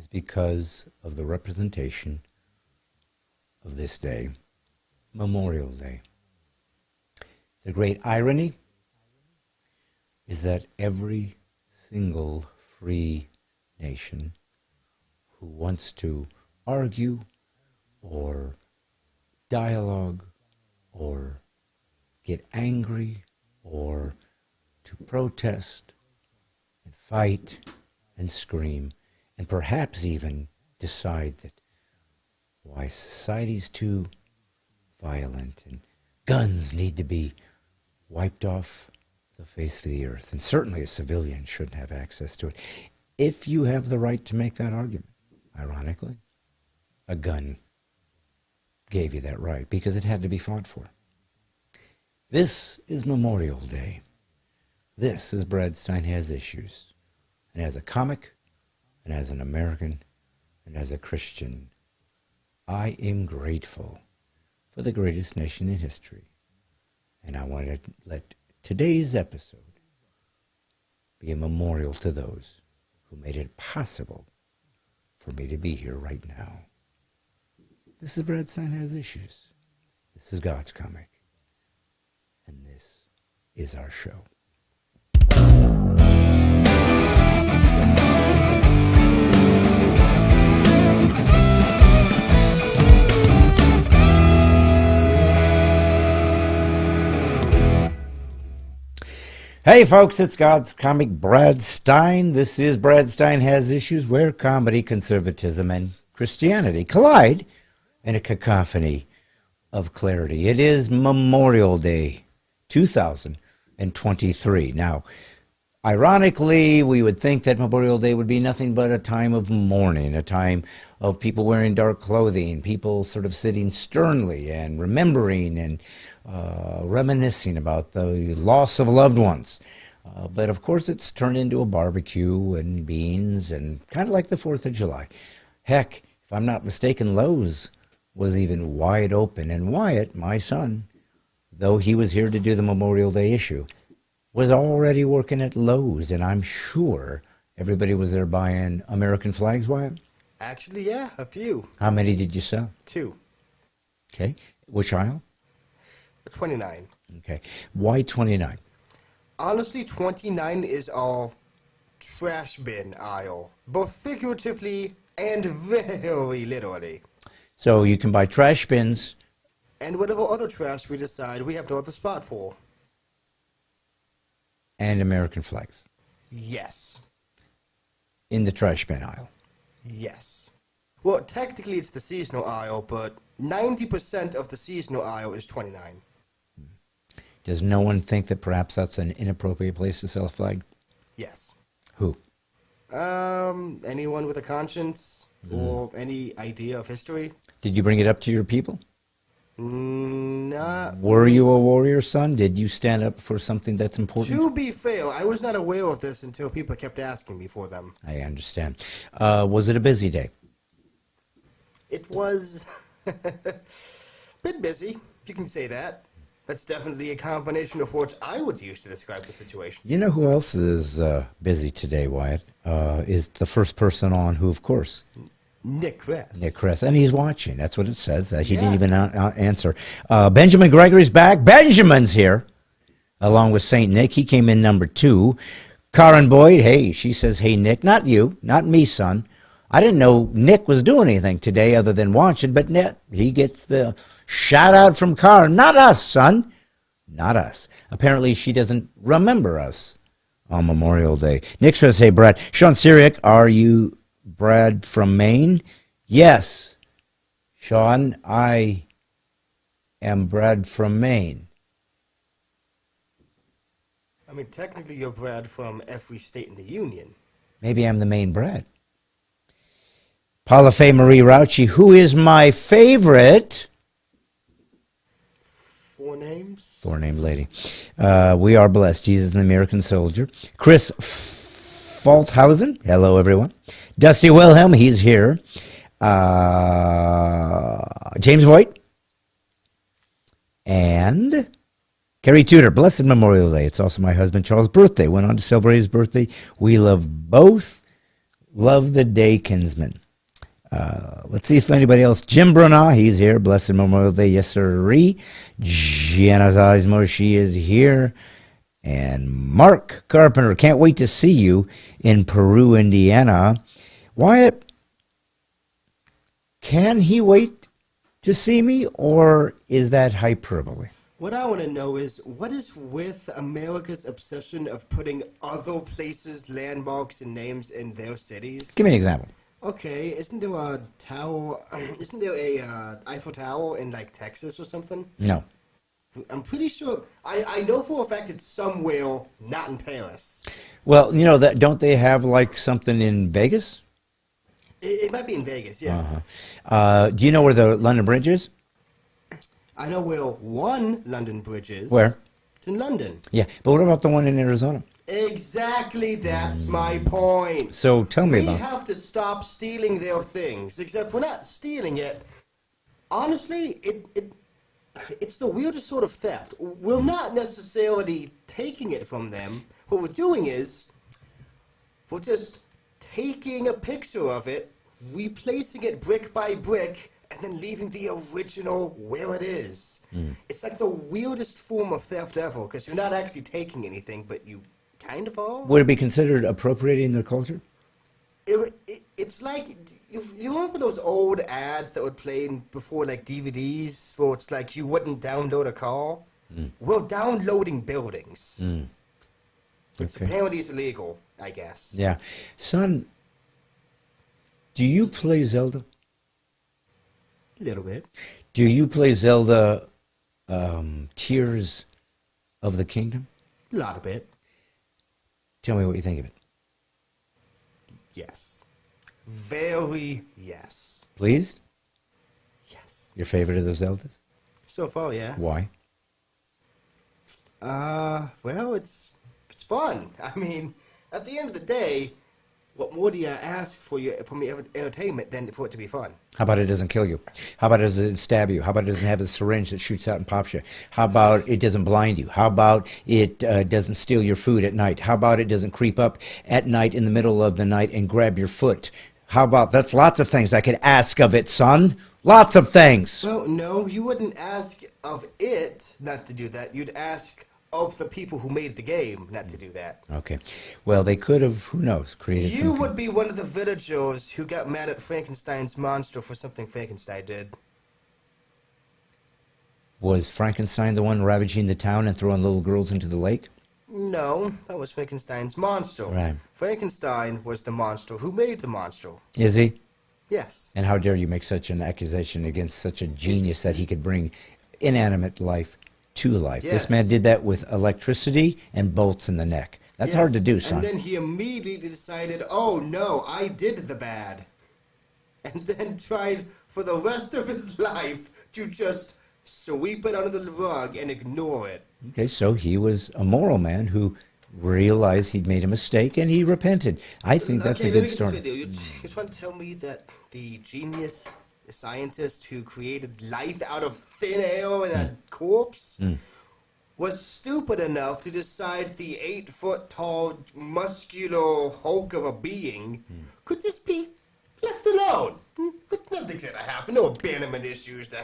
is because of the representation of this day, Memorial Day. The great irony is that every single free nation who wants to argue or dialogue or get angry or to protest and fight and scream and perhaps even decide that why society's too violent and guns need to be wiped off the face of the earth, and certainly a civilian shouldn't have access to it. If you have the right to make that argument, ironically, a gun gave you that right because it had to be fought for. This is Memorial Day. This is Brad Stine Has Issues. And as a comic, and as an American, and as a Christian, I am grateful for the greatest nation in history. And I want to let today's episode be a memorial to those who made it possible for me to be here right now. This is Brad Stine Has Issues. This is God's Comic. And this is our show. Hey folks, it's God's Comic, Brad Stine. This is Brad Stine Has Issues, where comedy, conservatism, and Christianity collide in a cacophony of clarity. It is Memorial Day 2023. Now, ironically, we would think that Memorial Day would be nothing but a time of mourning, a time of people wearing dark clothing, people sort of sitting sternly and remembering and reminiscing about the loss of loved ones. But of course, it's turned into a barbecue and beans and kind of like the 4th of July. Heck, if I'm not mistaken, Lowe's was even wide open. And Wyatt, my son, though he was here to do the Memorial Day issue, was already working at Lowe's. And I'm sure everybody was there buying American flags, Wyatt? Actually, yeah, a few. How many did you sell? 2. Okay. Which aisle? 29. Okay. Why 29? Honestly, 29 is our trash bin aisle, both figuratively and very literally. So you can buy trash bins. And whatever other trash we decide we have no other spot for. And American flags. Yes. In the trash bin aisle. Yes. Well, technically it's the seasonal aisle, but 90% of the seasonal aisle is 29. Does no one think that perhaps that's an inappropriate place to sell a flag? Yes. Who? Anyone with a conscience or any idea of history? Did you bring it up to your people? Not. Were you a warrior, son? Did you stand up for something that's important? To be fair, I was not aware of this until people kept asking me for them. I understand. Was it a busy day? It was a bit busy, you can say that. That's definitely a combination of words I would use to describe the situation. You know who else is busy today, Wyatt? Is the first person on who, of course... Nick Kress. Nick Kress. And he's watching. That's what it says. He didn't even answer. Benjamin Gregory's back. Benjamin's here, along with St. Nick. He came in number 2. Karen Boyd, hey, she says, hey, Nick. Not you. Not me, son. I didn't know Nick was doing anything today other than watching, but he gets the shout out from Karen. Not us, son. Not us. Apparently, she doesn't remember us on Memorial Day. Nick says, hey, Brad. Sean Syriac, are you Brad from Maine? Yes. Sean, I am Brad from Maine. I mean, technically, you're Brad from every state in the Union. Maybe I'm the Maine Brad. Paula Faye Marie Rauchi, who is my favorite? 4 names? 4-name lady. We are blessed. Jesus, the American soldier. Chris Falthausen. Hello, everyone. Dusty Wilhelm, he's here. James Voigt. And Carrie Tudor. Blessed Memorial Day. It's also my husband Charles' birthday. Went on to celebrate his birthday. We love both. Love the day, kinsman. Let's see if anybody else. Jim Brunah, he's here. Blessed Memorial Day, yes sirree. Gianna Zizmo, she is here. And Mark Carpenter, can't wait to see you in Peru, Indiana. Wyatt, can he wait to see me, or is that hyperbole? What I want to know is, what is with America's obsession of putting other places, landmarks, and names in their cities? Give me an example. Okay, isn't there a tower, isn't there a Eiffel Tower in, like, Texas or something? No. I'm pretty sure, I know for a fact it's somewhere not in Paris. Well, you know, that don't they have, like, something in Vegas? It might be in Vegas, yeah. Do you know where the London Bridge is? I know where one London bridge is. Where? It's in London. Yeah, but what about the one in Arizona? Exactly, that's my point. So tell me about We have to stop stealing their things, except we're not stealing it. Honestly, it's the weirdest sort of theft. We're not necessarily taking it from them. What we're doing is, we're just taking a picture of it, replacing it brick by brick, and then leaving the original where it is. It's like the weirdest form of theft ever, because you're not actually taking anything, but you kind of are. Would it be considered appropriating their culture? It's like, you remember those old ads that would play before, like, DVDs, where it's like you wouldn't download a car? We're downloading buildings. Which Okay. apparently is illegal, I guess. Yeah. Son, do you play Zelda? A little bit. Do you play Zelda Tears of the Kingdom? A lot of it. Tell me what you think of it. Yes. Very yes. Pleased? Yes. Your favorite of the Zeldas? So far, yeah. Why? Well, it's fun. I mean, at the end of the day, what more do you ask from your entertainment than for it to be fun? How about it doesn't kill you? How about it doesn't stab you? How about it doesn't have the syringe that shoots out and pops you? How about it doesn't blind you? How about it doesn't steal your food at night? How about it doesn't creep up at night in the middle of the night and grab your foot? How about, that's lots of things I could ask of it, son. Lots of things. Well, no, you wouldn't ask of it not to do that. You'd ask of the people who made the game not to do that. Okay. Well, they could have, who knows, created You some... would be one of the villagers who got mad at Frankenstein's monster for something Frankenstein did. Was Frankenstein the one ravaging the town and throwing little girls into the lake? No, that was Frankenstein's monster. Right. Frankenstein was the monster who made the monster. Is he? Yes. And how dare you make such an accusation against such a genius that he could bring inanimate life to life. Yes. This man did that with electricity and bolts in the neck. That's hard to do, son. And then he immediately decided, oh no, I did the bad. And then tried for the rest of his life to just sweep it under the rug and ignore it. Okay, so he was a moral man who realized he'd made a mistake and he repented. I think that's a good story. You're trying to tell me that the genius scientist who created life out of thin air and a corpse was stupid enough to decide the 8-foot-tall, muscular hulk of a being could just be left alone. Nothing's gonna happen. No abandonment issues to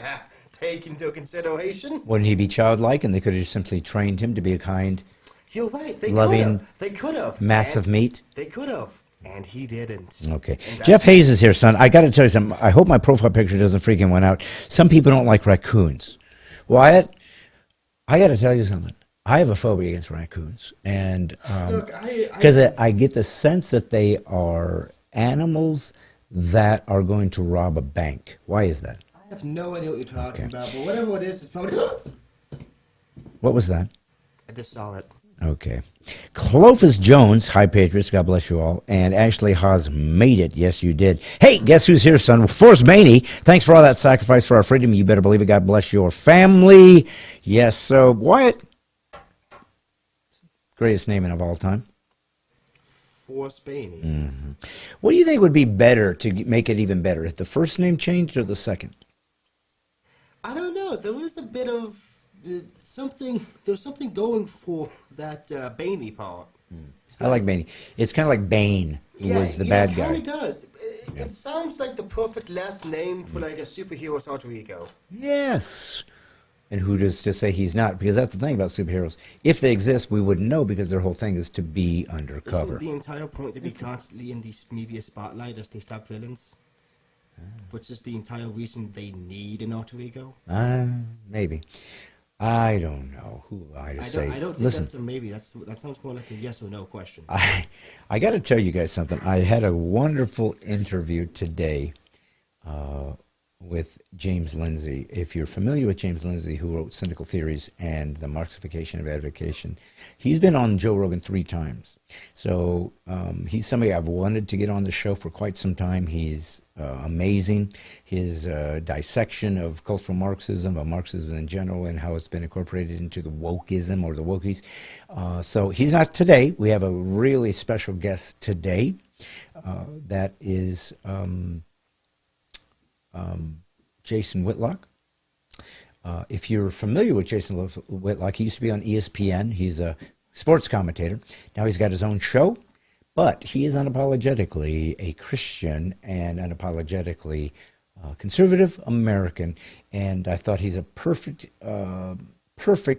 take into consideration. Wouldn't he be childlike and they could have just simply trained him to be a kind, You're right. They loving, could have. massive meat? They could have. And he didn't. Okay. And Jeff Hayes is here, son. I got to tell you something. I hope my profile picture doesn't freak anyone out. Some people don't like raccoons. Wyatt, I got to tell you something. I have a phobia against raccoons. And because I get the sense that they are animals that are going to rob a bank. Why is that? I have no idea what you're talking about, but whatever it is, it's probably... What was that? I just saw it. Okay. Clovis Jones, hi Patriots, God bless you all. And Ashley Haas made it. Yes, you did. Hey, guess who's here, son? Forrest Maney, thanks for all that sacrifice for our freedom. You better believe it. God bless your family. Yes, so Wyatt, greatest naming of all time. Forrest Maney. What do you think would be better to make it even better? If the first name changed or the second? I don't know. There was a bit of something. There was something going for that Baney part. I like Bane. It's kind of like Bane, who was the bad guy. Yeah, it kind of does. It sounds like the perfect last name for like a superhero's alter ego. Yes. And who does to say he's not? Because that's the thing about superheroes. If they exist, we wouldn't know because their whole thing is to be undercover. Isn't the entire point to be constantly in the media spotlight as they stop villains? Which is the entire reason they need an alter ego? Maybe. I don't know. Who am I to say? I don't think Listen, that's a maybe. That sounds more like a yes or no question. I got to tell you guys something. I had a wonderful interview today with James Lindsay. If you're familiar with James Lindsay, who wrote Cynical Theories and The Marxification of Advocation, he's been on Joe Rogan 3 times. So he's somebody I've wanted to get on the show for quite some time. He's amazing. His dissection of cultural Marxism, of Marxism in general, and how it's been incorporated into the wokeism or the wokies. So he's not today. We have a really special guest today that is Jason Whitlock. If you're familiar with Jason Whitlock, he used to be on ESPN. He's a sports commentator. Now he's got his own show, but he is unapologetically a Christian and unapologetically conservative American. And I thought he's a perfect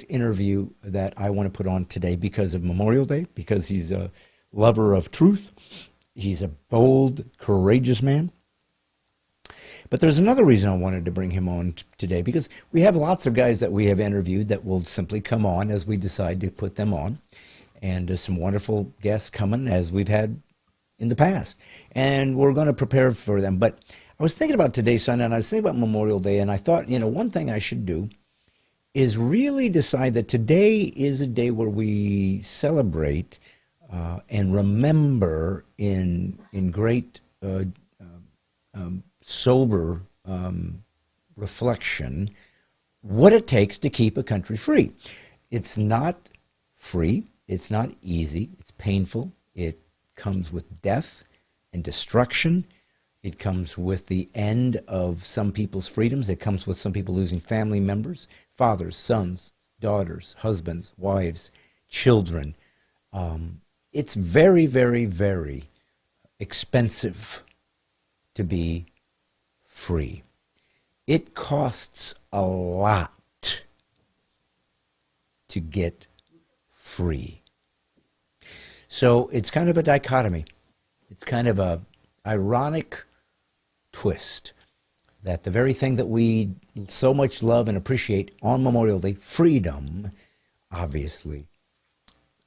interview that I want to put on today because of Memorial Day, because he's a lover of truth. He's a bold, courageous man. But there's another reason I wanted to bring him on today, because we have lots of guys that we have interviewed that will simply come on as we decide to put them on. And there's some wonderful guests coming as we've had in the past. And we're going to prepare for them. But I was thinking about today's Sunday, and I was thinking about Memorial Day, and I thought, one thing I should do is really decide that today is a day where we celebrate and remember in great sober reflection what it takes to keep a country free. It's not free. It's not easy. It's painful. It comes with death and destruction. It comes with the end of some people's freedoms. It comes with some people losing family members, fathers, sons, daughters, husbands, wives, children. It's very, very, very expensive to be free. It costs a lot to get free. So it's kind of a dichotomy. It's kind of a ironic twist that the very thing that we so much love and appreciate on Memorial Day, freedom, obviously,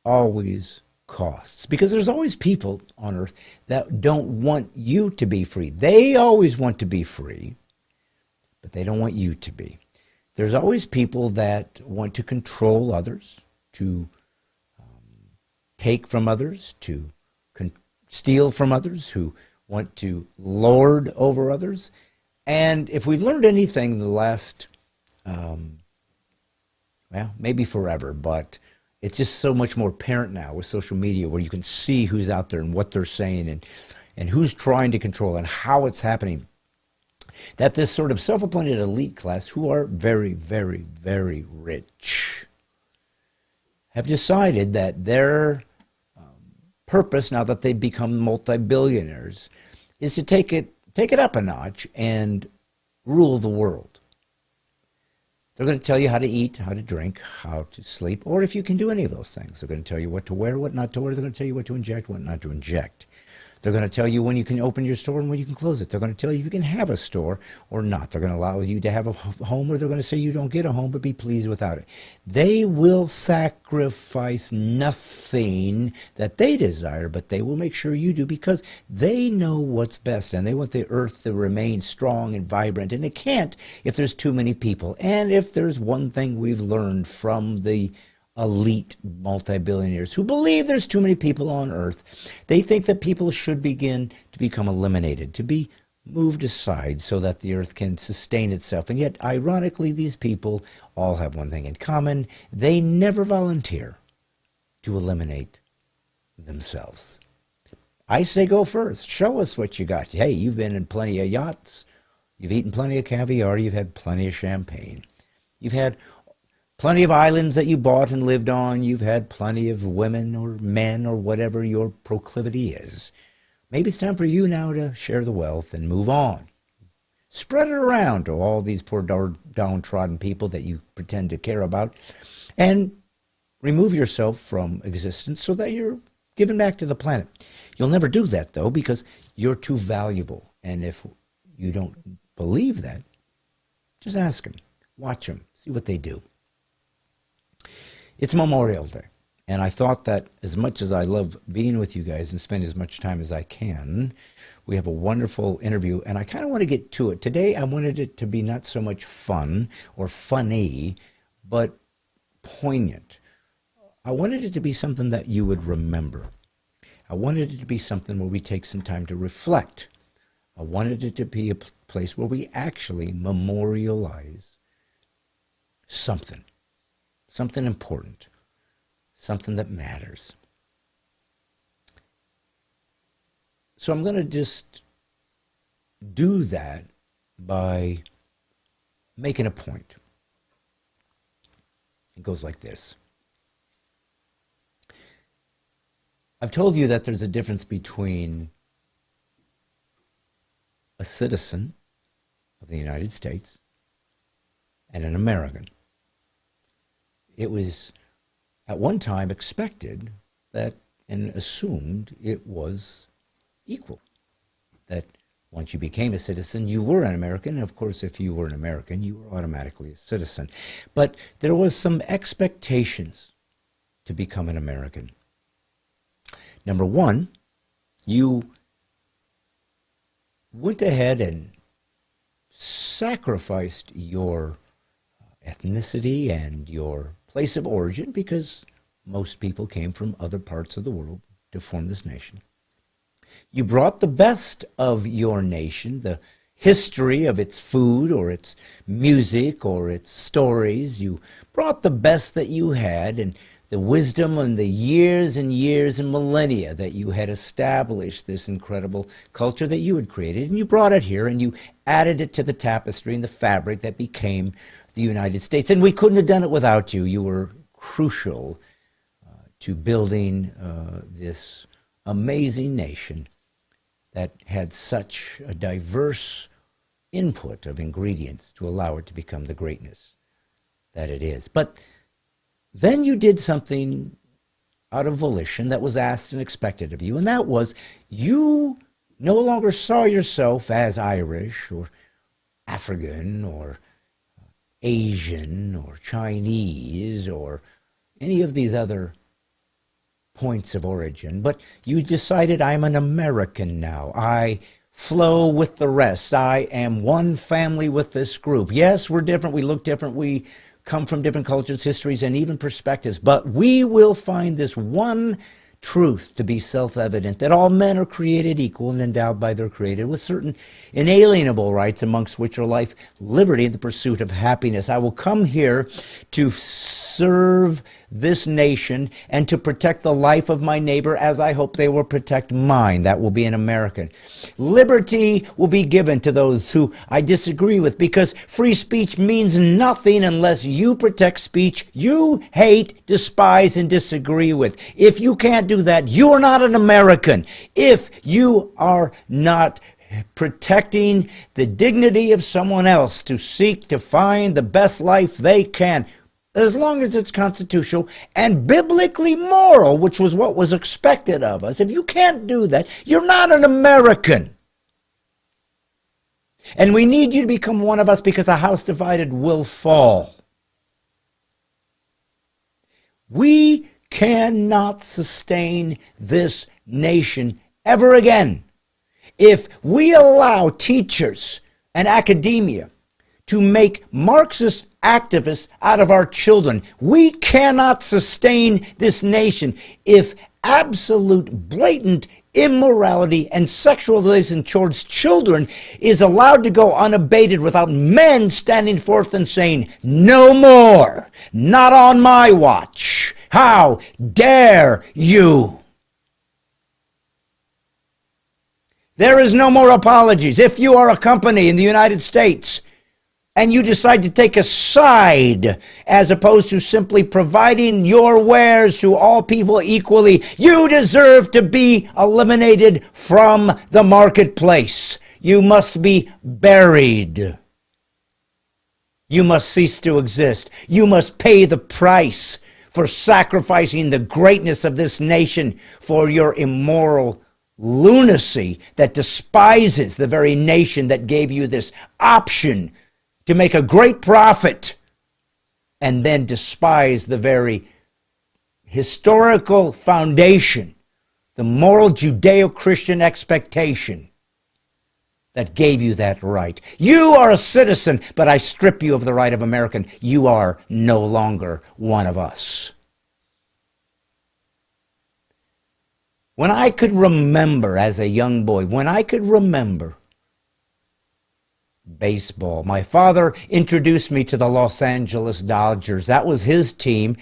always costs. Because there's always people on earth that don't want you to be free. They always want to be free, but they don't want you to be. There's always people that want to control others, to take from others, to steal from others, who want to lord over others. And if we've learned anything in the last, maybe forever, but it's just so much more apparent now with social media, where you can see who's out there and what they're saying and who's trying to control and how it's happening, that this sort of self-appointed elite class, who are very, very, very rich, have decided that their purpose, now that they've become multi-billionaires, is to take it up a notch and rule the world. They're going to tell you how to eat, how to drink, how to sleep, or if you can do any of those things. They're going to tell you what to wear, what not to wear. They're going to tell you what to inject, what not to inject. They're going to tell you when you can open your store and when you can close it. They're going to tell you if you can have a store or not. They're going to allow you to have a home, or they're going to say you don't get a home, but be pleased without it. They will sacrifice nothing that they desire, but they will make sure you do, because they know what's best, and they want the earth to remain strong and vibrant, and it can't if there's too many people. And if there's one thing we've learned from the elite multi-billionaires who believe there's too many people on earth, they think that people should begin to become eliminated, to be moved aside so that the earth can sustain itself. And yet, ironically, these people all have one thing in common: they never volunteer to eliminate themselves. I say go first. Show us what you got. Hey, you've been in plenty of yachts. You've eaten plenty of caviar. You've had plenty of champagne. You've had plenty of islands that you bought and lived on. You've had plenty of women or men or whatever your proclivity is. Maybe it's time for you now to share the wealth and move on. Spread it around to all these poor downtrodden people that you pretend to care about, and remove yourself from existence so that you're given back to the planet. You'll never do that, though, because you're too valuable. And if you don't believe that, just ask them. Watch them. See what they do. It's Memorial Day. And I thought that as much as I love being with you guys and spend as much time as I can, we have a wonderful interview, and I kind of want to get to it. Today, I wanted it to be not so much fun or funny, but poignant. I wanted it to be something that you would remember. I wanted it to be something where we take some time to reflect. I wanted it to be a place where we actually memorialize something important, something that matters. So I'm going to just do that by making a point. It goes like this. I've told you that there's a difference between a citizen of the United States and an American. It was at one time expected that and assumed it was equal, that once you became a citizen, you were an American. Of course, if you were an American, you were automatically a citizen. But there was some expectations to become an American. Number one, you went ahead and sacrificed your ethnicity and your place of origin, because most people came from other parts of the world to form this nation. You brought the best of your nation, the history of its food or its music or its stories. You brought the best that you had, and the wisdom and the years and years and millennia that you had established this incredible culture that you had created, and you brought it here and you added it to the tapestry and the fabric that became the United States. And we couldn't have done it without you. You were crucial to building this amazing nation that had such a diverse input of ingredients to allow it to become the greatness that it is. But then you did something out of volition that was asked and expected of you, and that was you no longer saw yourself as Irish or African or Asian or Chinese or any of these other points of origin, but you decided, I'm an American now. I flow with the rest. I am one family with this group. Yes, we're different. We look different. We come from different cultures, histories, and even perspectives. But we will find this one truth to be self-evident, that all men are created equal and endowed by their Creator with certain inalienable rights, amongst which are life, liberty, and the pursuit of happiness. I will come here to serve this nation and to protect the life of my neighbor as I hope they will protect mine. That will be an American. Liberty will be given to those who I disagree with, because free speech means nothing unless you protect speech you hate, despise, and disagree with. If you can't do that, you are not an American. If you are not protecting the dignity of someone else to seek to find the best life they can, as long as it's constitutional and biblically moral, which was what was expected of us, if you can't do that, you're not an American. And we need you to become one of us, because a house divided will fall. We cannot sustain this nation ever again if we allow teachers and academia to make Marxist activists out of our children. We cannot sustain this nation if absolute blatant immorality and sexualization towards children is allowed to go unabated without men standing forth and saying, no more, not on my watch. How dare you? There is no more apologies. If you are a company in the United States and you decide to take a side as opposed to simply providing your wares to all people equally, you deserve to be eliminated from the marketplace. You must be buried. You must cease to exist. You must pay the price for sacrificing the greatness of this nation for your immoral lunacy that despises the very nation that gave you this option to make a great profit and then despise the very historical foundation, the moral Judeo-Christian expectation that gave you that right. You are a citizen, but I strip you of the right of American. You are no longer one of us. When I could remember as a young boy, when I could remember baseball, my father introduced me to the Los Angeles Dodgers. That was his team.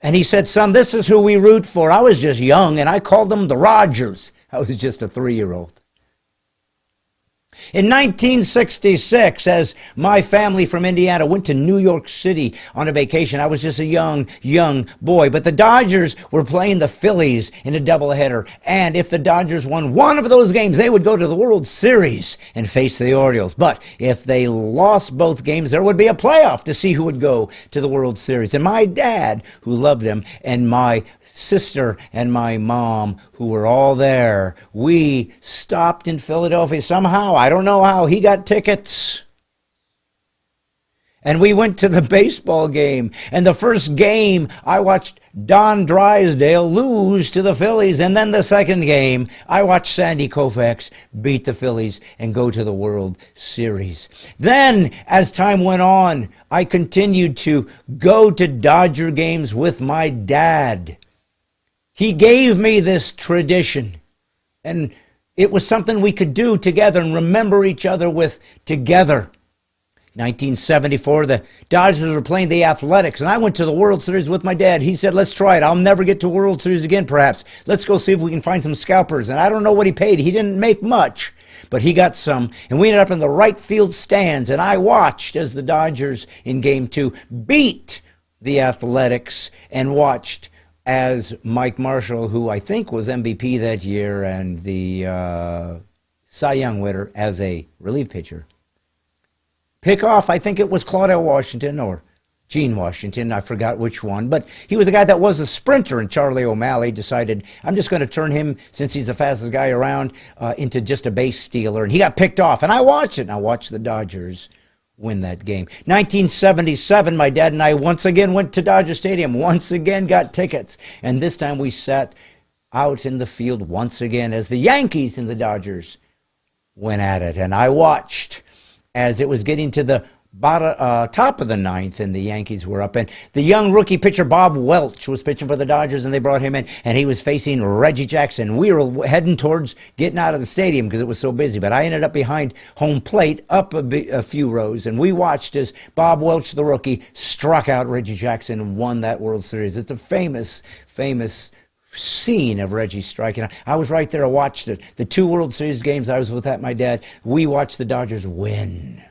And he said, son, this is who we root for. I was just young, and I called them the Rogers. I was just a 3-year-old. In 1966, as my family from Indiana went to New York City on a vacation, I was just a young boy. But the Dodgers were playing the Phillies in a doubleheader. And if the Dodgers won one of those games, they would go to the World Series and face the Orioles. But if they lost both games, there would be a playoff to see who would go to the World Series. And my dad, who loved them, and my sister and my mom, who were all there, we stopped in Philadelphia somehow. I don't know how. He got tickets. And we went to the baseball game. And the first game, I watched Don Drysdale lose to the Phillies. And then the second game, I watched Sandy Koufax beat the Phillies and go to the World Series. Then, as time went on, I continued to go to Dodger games with my dad. He gave me this tradition. And it was something we could do together and remember each other with together. 1974, the Dodgers were playing the Athletics, and I went to the World Series with my dad. He said, let's try it. I'll never get to World Series again, perhaps. Let's go see if we can find some scalpers. And I don't know what he paid. He didn't make much, but he got some. And we ended up in the right field stands, and I watched as the Dodgers in Game 2 beat the Athletics and watched as Mike Marshall, who I think was MVP that year and the Cy Young winner as a relief pitcher, pick off, I think it was Claudel Washington or Gene Washington, I forgot which one, but he was a guy that was a sprinter, and Charlie O'Malley decided, I'm just going to turn him, since he's the fastest guy around, into just a base stealer, and he got picked off, and I watched it, and I watched the Dodgers win that game. 1977, my dad and I once again went to Dodger Stadium, once again got tickets, and this time we sat out in the field once again as the Yankees and the Dodgers went at it, and I watched as it was getting to the top of the ninth, and the Yankees were up, and the young rookie pitcher Bob Welch was pitching for the Dodgers, and they brought him in, and he was facing Reggie Jackson. We were heading towards getting out of the stadium because it was so busy, but I ended up behind home plate up a few rows, and we watched as Bob Welch, the rookie, struck out Reggie Jackson and won that World Series. It's a famous scene of Reggie striking. I was right there. I watched it. The 2 World Series games I was with my dad, we watched the Dodgers win.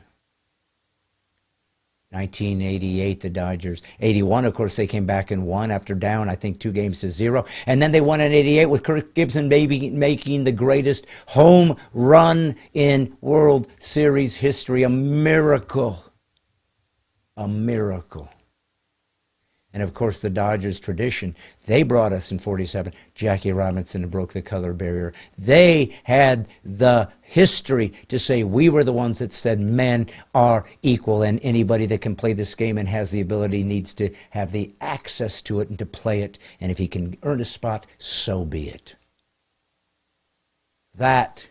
1988, the Dodgers. 81, of course, they came back and won after down, I think, 2-0. And then they won in 88 with Kirk Gibson making the greatest home run in World Series history. A miracle. A miracle. And, of course, the Dodgers tradition, they brought us in 47, Jackie Robinson, and broke the color barrier. They had the history to say we were the ones that said men are equal, and anybody that can play this game and has the ability needs to have the access to it and to play it. And if he can earn a spot, so be it. That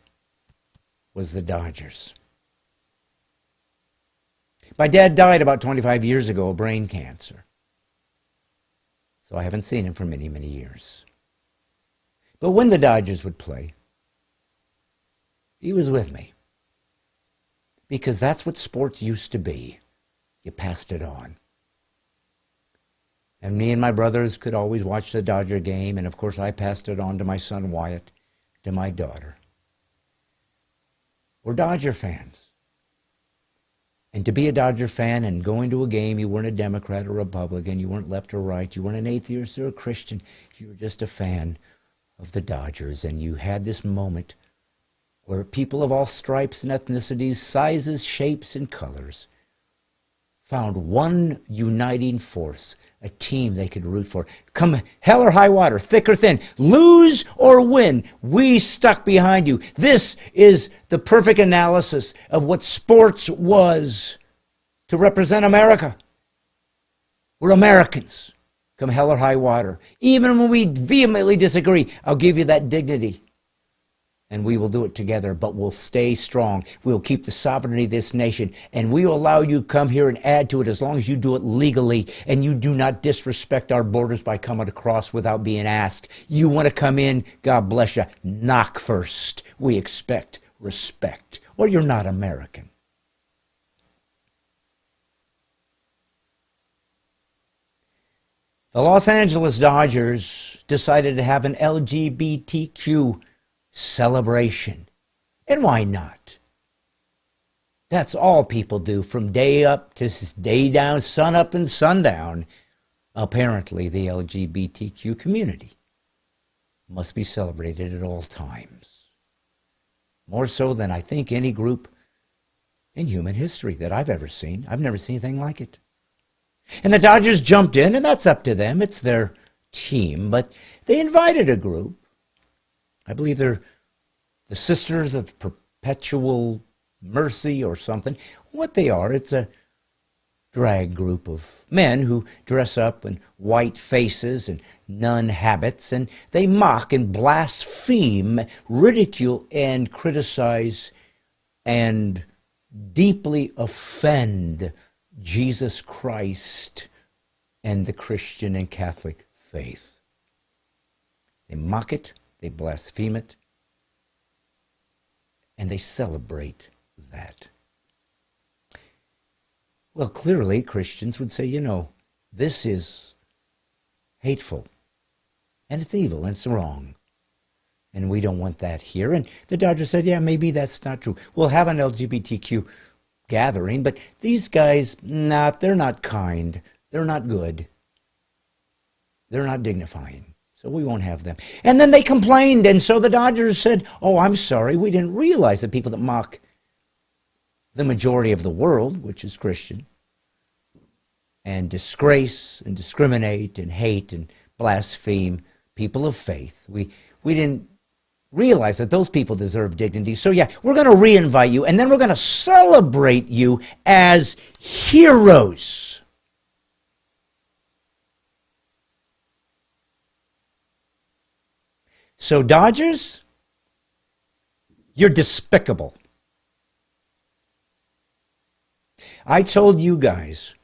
was the Dodgers. My dad died about 25 years ago of brain cancer. So I haven't seen him for many, many years. But when the Dodgers would play, he was with me. Because that's what sports used to be. You passed it on. And me and my brothers could always watch the Dodger game, and of course I passed it on to my son Wyatt, to my daughter. We're Dodger fans. And to be a Dodger fan and going to a game, you weren't a Democrat or Republican, you weren't left or right, you weren't an atheist or a Christian, you were just a fan of the Dodgers. And you had this moment where people of all stripes and ethnicities, sizes, shapes, and colors found one uniting force, a team they could root for. Come hell or high water, thick or thin, lose or win, we stuck behind you. This is the perfect analysis of what sports was to represent America. We're Americans, come hell or high water. Even when we vehemently disagree, I'll give you that dignity. And we will do it together, but we'll stay strong. We'll keep the sovereignty of this nation, and we will allow you to come here and add to it as long as you do it legally, and you do not disrespect our borders by coming across without being asked. You want to come in, God bless you. Knock first. We expect respect, or you're not American. The Los Angeles Dodgers decided to have an LGBTQ celebration. And why not? That's all people do from day up to day down, sun up and sundown. Apparently, the LGBTQ community must be celebrated at all times. More so than I think any group in human history that I've ever seen. I've never seen anything like it. And the Dodgers jumped in, and that's up to them. It's their team. But they invited a group. I believe they're the Sisters of Perpetual Mercy or something. What they are, it's a drag group of men who dress up in white faces and nun habits, and they mock and blaspheme, ridicule and criticize and deeply offend Jesus Christ and the Christian and Catholic faith. They mock it, they blaspheme it, and they celebrate that. Well, clearly Christians would say, you know, this is hateful, and it's evil, and it's wrong, and we don't want that here. And the Dodgers said, yeah, maybe that's not true. We'll have an LGBTQ gathering, but these guys, they're not kind, they're not good, they're not dignifying. So we won't have them. And then they complained, and so the Dodgers said, oh, I'm sorry, we didn't realize that people that mock the majority of the world, which is Christian, and disgrace and discriminate and hate and blaspheme people of faith, we didn't realize that those people deserve dignity. So yeah, we're going to re-invite you, and then we're going to celebrate you as heroes. So Dodgers, you're despicable. I told you guys,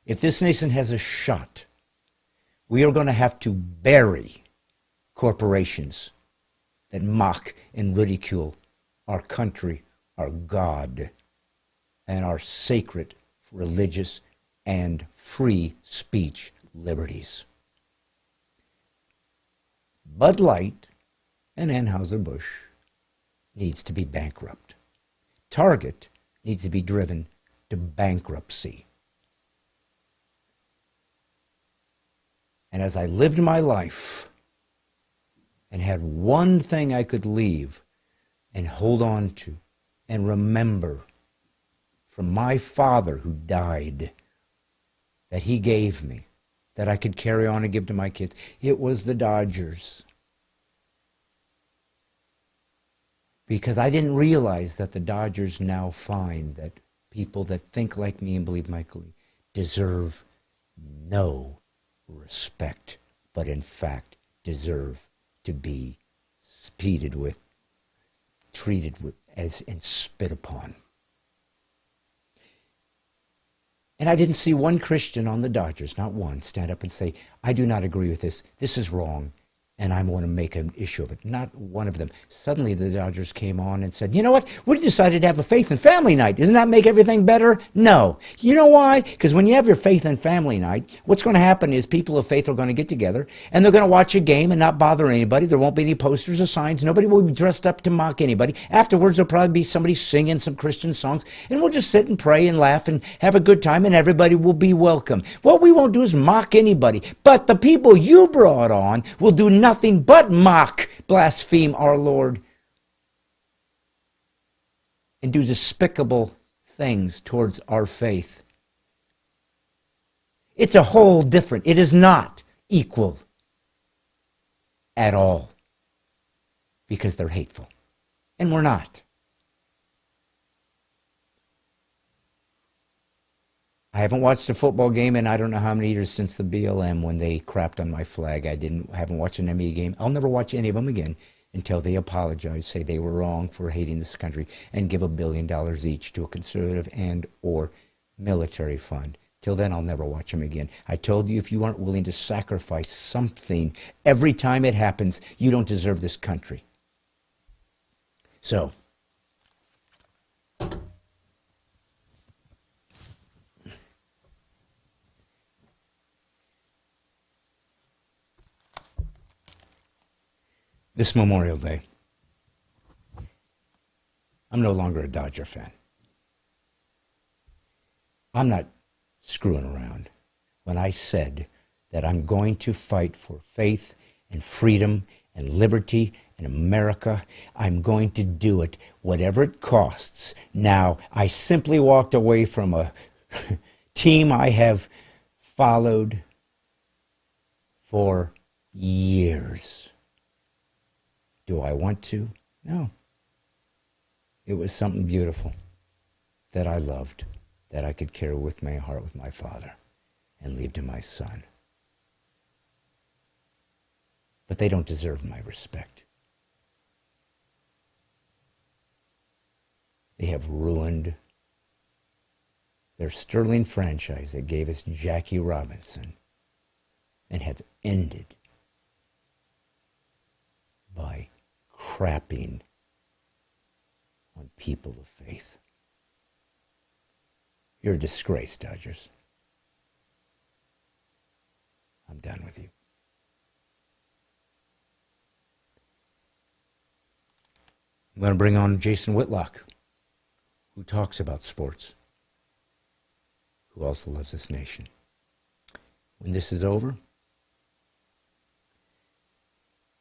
if this nation has a shot, we are going to have to bury corporations that mock and ridicule our country, our God, and our sacred religious and free speech liberties. Bud Light and Anheuser-Busch needs to be bankrupt. Target needs to be driven to bankruptcy. And as I lived my life and had one thing I could leave and hold on to and remember from my father who died that he gave me, that I could carry on and give to my kids, it was the Dodgers. Because I didn't realize that the Dodgers now find that people that think like me and believe like me deserve no respect, but in fact deserve to be treated with as and spit upon. And I didn't see one Christian on the Dodgers, not one, stand up and say, I do not agree with this. This is wrong. and I want to make an issue of it. Not one of them. Suddenly the Dodgers came on and said, you know what? We decided to have a faith and family night. Doesn't that make everything better? No. You know why? Because when you have your faith and family night, what's going to happen is people of faith are going to get together and they're going to watch a game and not bother anybody. There won't be any posters or signs. Nobody will be dressed up to mock anybody. Afterwards, there'll probably be somebody singing some Christian songs, and we'll just sit and pray and laugh and have a good time, and everybody will be welcome. What we won't do is mock anybody. But the people you brought on will do nothing but mock, blaspheme our Lord, and do despicable things towards our faith. It's a whole different, it is not equal at all, because they're hateful, and we're not. I haven't watched a football game in I don't know how many years since the BLM when they crapped on my flag. I haven't watched an NBA game. I'll never watch any of them again until they apologize, say they were wrong for hating this country, and give $1 billion each to a conservative and or military fund. Till then, I'll never watch them again. I told you, if you aren't willing to sacrifice something every time it happens, you don't deserve this country. So, this Memorial Day, I'm no longer a Dodger fan. I'm not screwing around when I said that I'm going to fight for faith and freedom and liberty in America. I'm going to do it, whatever it costs. Now, I simply walked away from a team I have followed for years. Do I want to? No. It was something beautiful that I loved, that I could carry with my heart with my father and leave to my son. But they don't deserve my respect. They have ruined their sterling franchise that gave us Jackie Robinson and have ended by crapping on people of faith. You're a disgrace, Dodgers. I'm done with you. I'm going to bring on Jason Whitlock, who talks about sports, who also loves this nation. When this is over,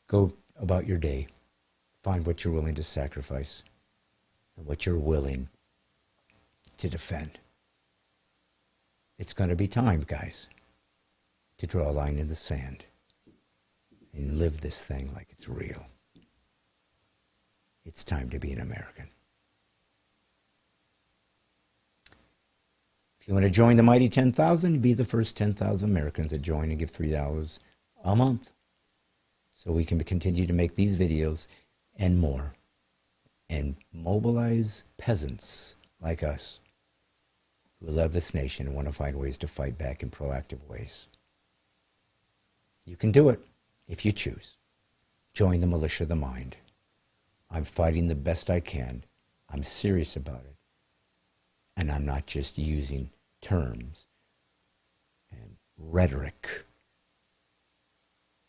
go about your day. Find what you're willing to sacrifice and what you're willing to defend. It's going to be time, guys, to draw a line in the sand and live this thing like it's real. It's time to be an American. If you want to join the mighty 10,000, be the first 10,000 Americans that join and give $3 a month, so we can continue to make these videos and more, and mobilize peasants like us who love this nation and want to find ways to fight back in proactive ways. You can do it if you choose. Join the militia of the mind. I'm fighting the best I can. I'm serious about it. And I'm not just using terms and rhetoric.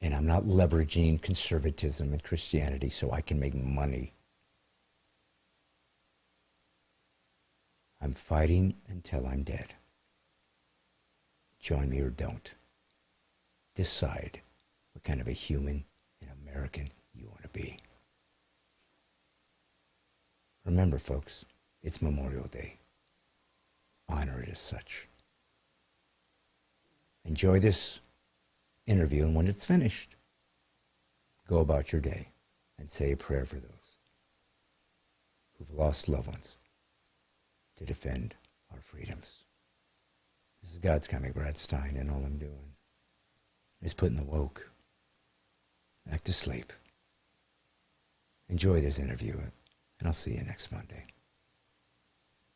And I'm not leveraging conservatism and Christianity so I can make money. I'm fighting until I'm dead. Join me or don't. Decide what kind of a human and American you want to be. Remember, folks, it's Memorial Day. Honor it as such. Enjoy this interview, and when it's finished, go about your day and say a prayer for those who've lost loved ones to defend our freedoms. This is God's Comic, Brad Stine, and all I'm doing is putting the woke back to sleep. Enjoy this interview, and I'll see you next Monday.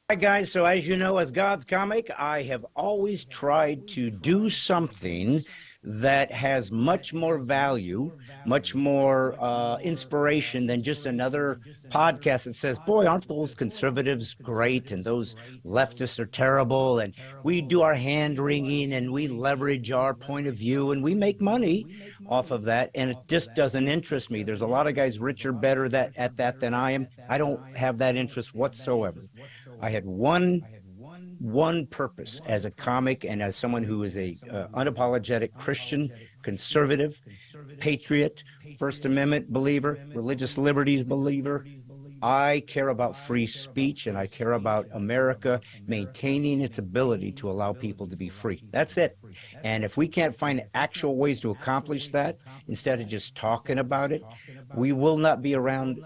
Hi guys, so as you know, as God's Comic, I have always tried to do something that has much more value, much more inspiration than just another podcast that says, boy, aren't those conservatives great and those leftists are terrible, and we do our hand wringing and we leverage our point of view and we make money off of that, and it just doesn't interest me. There's a lot of guys richer, better at that than I am. I don't have that interest whatsoever. I had one purpose as a comic and as someone who is a unapologetic Christian, conservative, patriot, First Amendment believer, religious liberties believer. I care about free speech, and I care about America maintaining its ability to allow people to be free. That's it. And if we can't find actual ways to accomplish that instead of just talking about it, we will not be around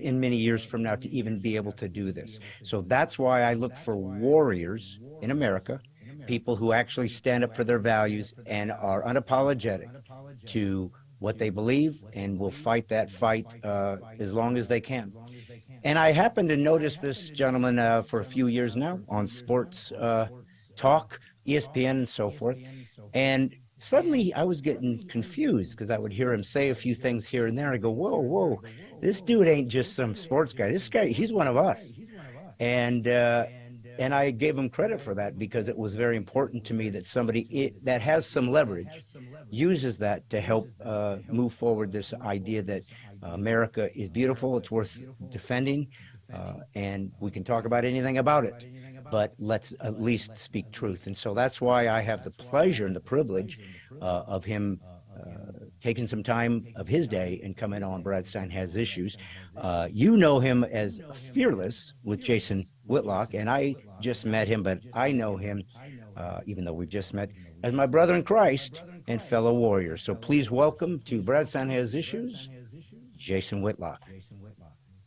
in many years from now to even be able to do this. So that's why I look for warriors in America, people who actually stand up for their values and are unapologetic to what they believe and will fight that fight as long as they can. And I happen to notice this gentleman for a few years now on sports talk, ESPN, and so forth. And suddenly I was getting confused because I would hear him say a few things here and there. I go, whoa, whoa, this dude ain't just some sports guy. This guy, he's one of us. And I gave him credit for that because it was very important to me that somebody that has some leverage uses that to help move forward this idea that America is beautiful, it's worth defending, and we can talk about anything about it, but let's at least speak truth. And so that's why I have the pleasure and the privilege of him taking some time of his day and coming on Brad Stine Has Issues. You know him as Fearless with Jason Whitlock, and I just met him, but I know him, even though we've just met, as my brother in Christ and fellow warrior. So please welcome to Brad Stine Has Issues, Jason Whitlock.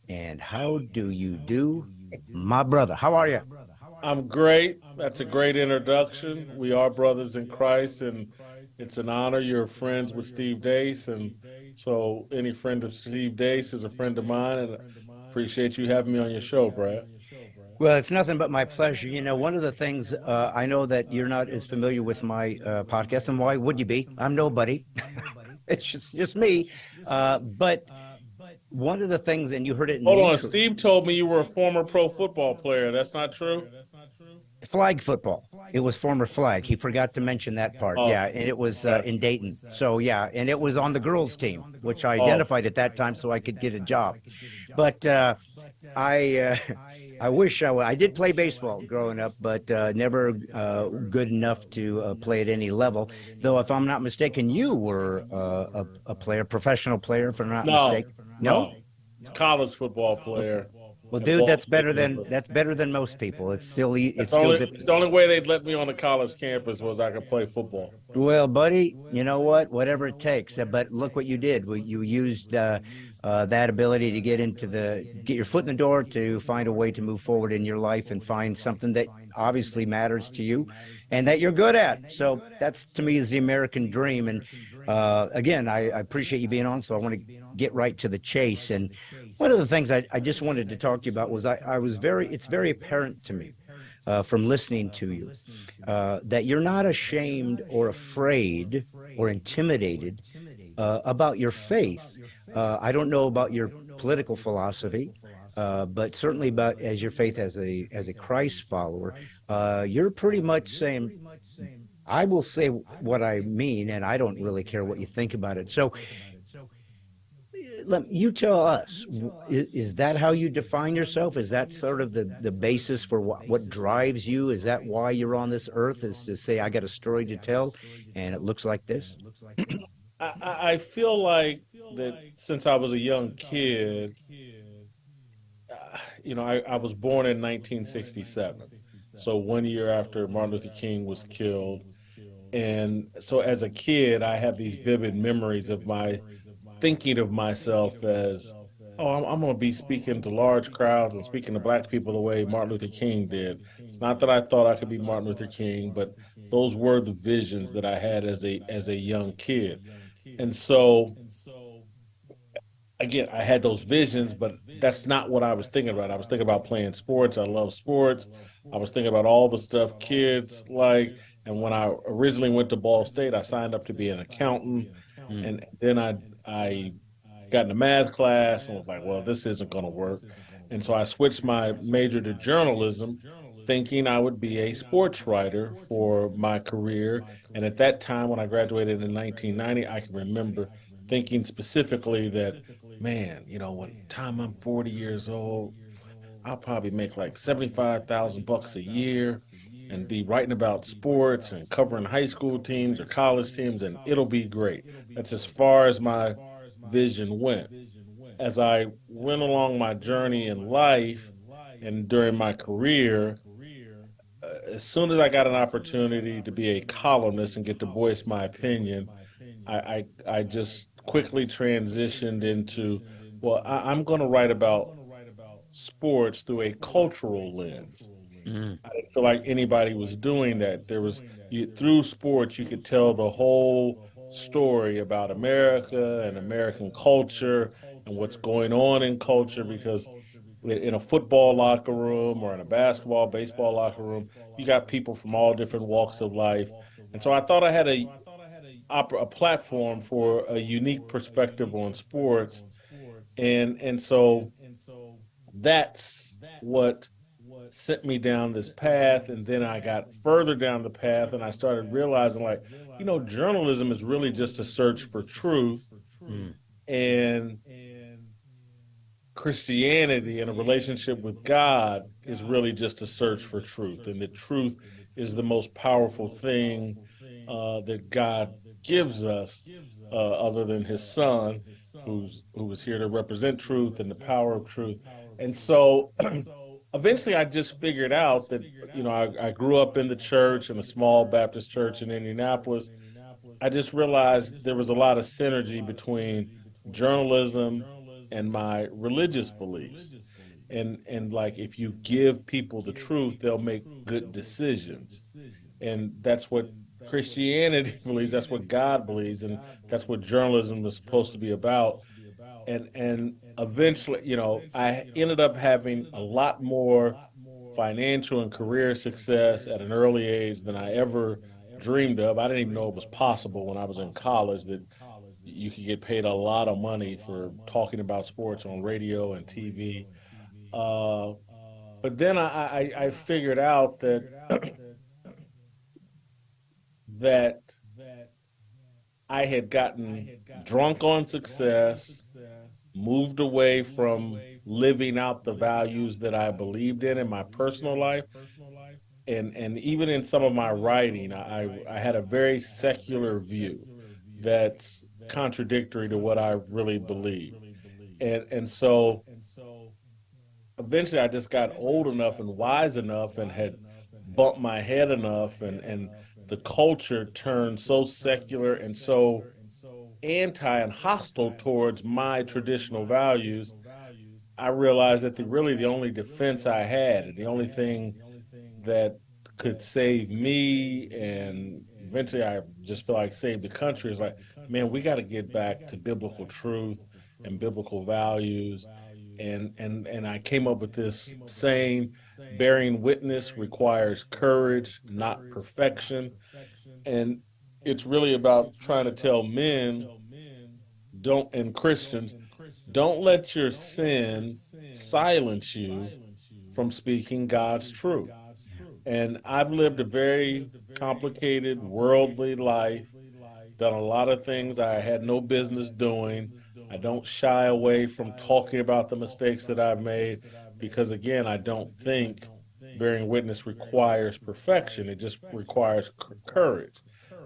And how do you do, my brother? How are you? I'm great. That's a great introduction. We are brothers in Christ, and it's an honor. You're friends with Steve Deace, and so any friend of Steve Deace is a friend of mine, and I appreciate you having me on your show, Brad. Well, it's nothing but my pleasure. You know, one of the things I know that you're not as familiar with my podcast, and why would you be? I'm nobody. It's just me. But one of the things, and you heard it in Hold the on, intro, Steve told me you were a former pro football player. That's not true? flag football. It was former flag. He forgot to mention that part. Oh, Yeah, and it was okay. in Dayton. So yeah, and it was on the girls' team, which I Oh, identified at that time so I could get a job. But I I wish I did play baseball growing up, but never good enough to play at any level. Though, if I'm not mistaken, you were a player, professional player, if I'm not no, mistaken. No? no. It's a college football Okay. player Well, at dude, Ball that's State that's better than most people. It's still That's it's still only different. it's the only way they'd let me on the college campus was I could play football. Well, buddy, you know what? Whatever it takes. But look what you did. You used that ability to get your foot in the door to find a way to move forward in your life and find something that obviously matters to you and that you're good at. So that's, to me, is the American dream. And again, I appreciate you being on. So I want to get right to the chase. And one of the things I just wanted to talk to you about was it's very apparent to me from listening to you that you're not ashamed or afraid or intimidated about your faith. I don't know about your political philosophy, but certainly about as your faith as a Christ follower, you're pretty much saying, I will say what I mean, and I don't really care what you think about it. So you tell us, is that how you define yourself? Is that sort of the basis for what drives you? Is that why you're on this earth, is to say, I got a story to tell and it looks like this? I feel like that since I was a young kid, I was born in 1967. So 1 year after Martin Luther King was killed. And so as a kid, I have these vivid memories of my thinking of myself as, oh, I'm going to be speaking to large crowds and speaking to black people the way Martin Luther King did. It's not that I thought I could be Martin Luther King, but those were the visions that I had as a young kid. And so again, I had those visions, but that's not what I was thinking about. I was thinking about playing sports. I love sports. I was thinking about all the stuff kids like, And when I originally went to Ball State, I signed up to be an accountant, Mm. and then I got in a math class and was like, well, this isn't going to work. And so I switched my major to journalism, thinking I would be a sports writer for my career. And at that time, when I graduated in 1990, I can remember thinking specifically that, man, when time I'm 40 years old, I'll probably make like 75,000 bucks a year and be writing about sports and covering high school teams or college teams, and it'll be great. That's as far as my vision went. As I went along my journey in life and during my career, as soon as I got an opportunity to be a columnist and get to voice my opinion, I just quickly transitioned into, well, I'm going to write about sports through a cultural lens. Mm. I didn't feel like anybody was doing that. Through sports, you could tell the whole story about America and American culture and what's going on in culture, because in a football locker room or in a basketball, baseball locker room, you got people from all different walks of life. And so I thought I had a platform for a unique perspective on sports. And so that's what sent me down this path. And then I got further down the path and I started realizing, like, journalism is really just a search for truth. Mm. And Christianity and a relationship with God is really just a search for truth. And the truth is the most powerful thing that God gives us, other than his son, who was here to represent truth and the power of truth. And so eventually I just figured out that, I grew up in the church, in a small Baptist church in Indianapolis. I just realized there was a lot of synergy between journalism and my religious beliefs. And like, if you give people the truth, they'll make good decisions. And that's what Christianity believes, that's what God believes, and that's what journalism is supposed to be about. And eventually, I ended up having a lot more financial and career success at an early age than I ever dreamed of. I didn't even know it was possible when I was in college that you could get paid a lot of money for talking about sports on radio and TV. Uh, but then I figured out that I had gotten drunk on success, moved away from living out the values that I believed in my personal life. And even in some of my writing, I had a very secular view that's contradictory to what I really believe. And so eventually I just got old enough and wise enough and had bumped my head enough, and the culture turned so secular and so anti and hostile towards my traditional values. I realized that really the only defense I had, and the only thing that could save me, and eventually I just feel like save the country, is like, man, we got to get back to biblical truth and biblical values. And I came up with this saying: bearing witness requires courage, not perfection. And it's really about trying to tell men, don't and Christians, don't let your sin silence you from speaking God's truth. And I've lived a very complicated, worldly life, done a lot of things I had no business doing. I don't shy away from talking about the mistakes that I've made because, again, I don't think bearing witness requires perfection. It just requires courage.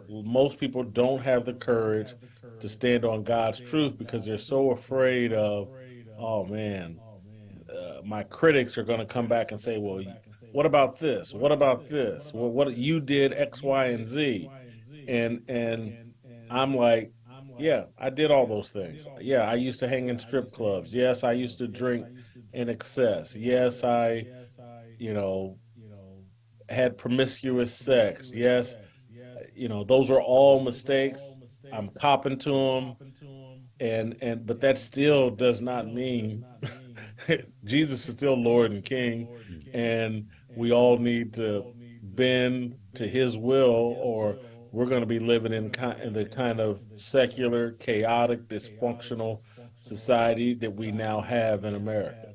Most people don't have the courage to stand on God's truth because they're so afraid of, oh man, my critics are going to come back and say, well, what about this? What about this? Well, what you did X, Y, and Z. And I'm like, yeah, I did all those things. Yeah, I used to hang in strip clubs. Yes, I used to drink in excess. Yes, I, you know, had promiscuous sex. Yes, those are all mistakes. I'm copping to them, and but that still does not mean Jesus is still Lord and King, Mm. and we all need to bend to his will, or we're going to be living in the kind of secular, chaotic, dysfunctional society that we now have in America.